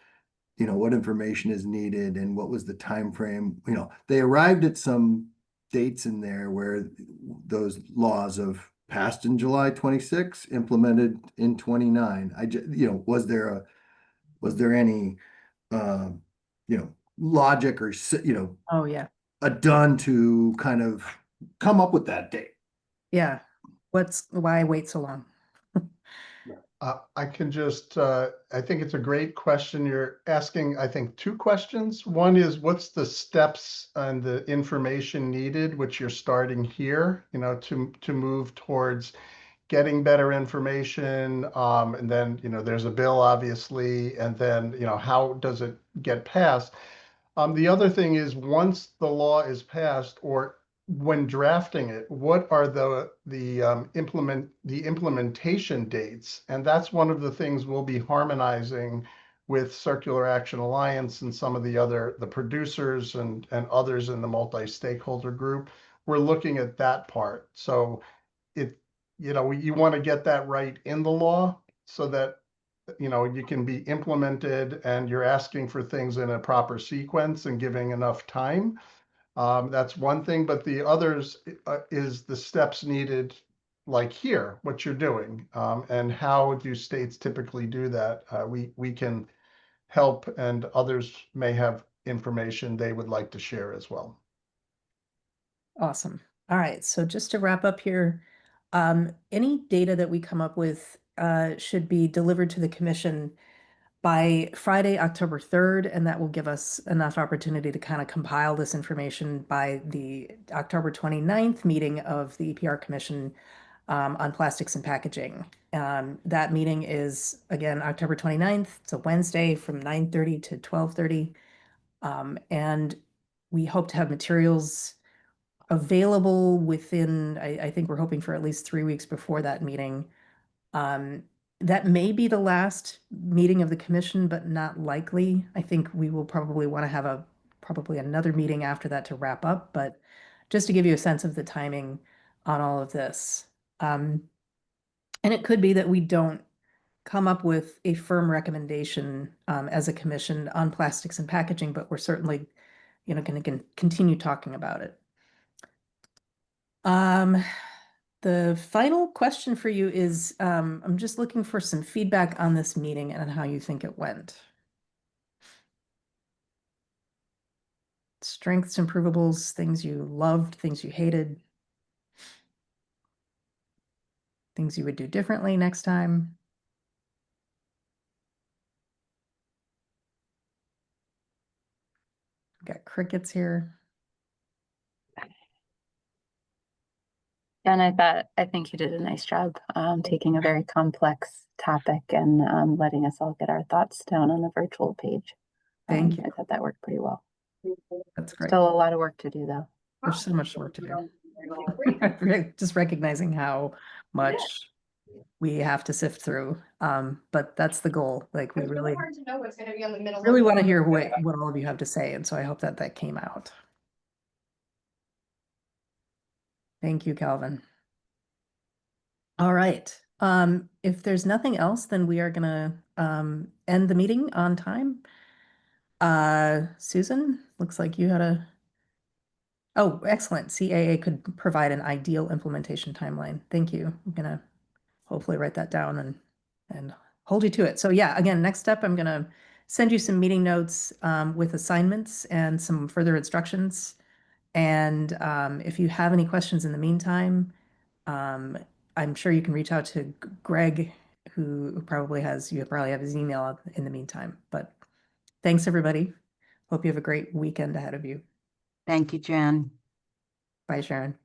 you know, what information is needed and what was the time frame. You know, they arrived at some dates in there where those laws of passed in July 26, implemented in 29. You know, was there any you know, logic or you know, Oh, yeah. done to kind of come up with that date? Yeah. Why wait so long? I can just, I think it's a great question. You're asking, I think, two questions. One is what's the steps and the information needed, which you're starting here, you know, to move towards getting better information. And then, you know, there's a bill, obviously, and then, you know, how does it get passed? The other thing is once the law is passed or when drafting it, what are the implementation dates? And that's one of the things we'll be harmonizing with Circular Action Alliance and some of the producers and others in the multi-stakeholder group. We're looking at that part. So you know, you want to get that right in the law so that you know, you can be implemented and you're asking for things in a proper sequence and giving enough time. That's one thing, but the others is the steps needed, like here, what you're doing, and how do states typically do that? We can help, and others may have information they would like to share as well. Awesome. All right. So just to wrap up here, any data that we come up with should be delivered to the commission by Friday, October 3rd, and that will give us enough opportunity to kind of compile this information by the October 29th meeting of the EPR Commission on plastics and packaging. That meeting is, again, October 29th. It's a Wednesday from 9:30 to 12:30. And we hope to have materials available within, I think we're hoping for at least 3 weeks before that meeting. That may be the last meeting of the commission, but not likely. I think we will probably want to have probably another meeting after that to wrap up, but just to give you a sense of the timing on all of this. And it could be that we don't come up with a firm recommendation as a commission on plastics and packaging, but we're certainly, you know, going to continue talking about it. The final question for you is, I'm just looking for some feedback on this meeting and on how you think it went. Strengths, improvables, things you loved, things you hated, things you would do differently next time. Got crickets here. And I think you did a nice job taking a very complex topic and letting us all get our thoughts down on the virtual page. Thank you. I thought that worked pretty well. That's great. Still a lot of work to do, though. There's so much work to do. Just recognizing how much we have to sift through. But that's the goal. Like we really want to hear what all of you have to say. And so I hope that came out. Thank you, Calvin. All right. If there's nothing else, then we are gonna end the meeting on time. Susan, looks like you had a. Oh, excellent. CAA could provide an ideal implementation timeline. Thank you. I'm gonna hopefully write that down and hold you to it. So yeah, again, next step, I'm gonna send you some meeting notes with assignments and some further instructions. And if you have any questions in the meantime, I'm sure you can reach out to Greg, who probably have his email in the meantime. But thanks, everybody. Hope you have a great weekend ahead of you. Thank you, Jen. Bye, Sharon.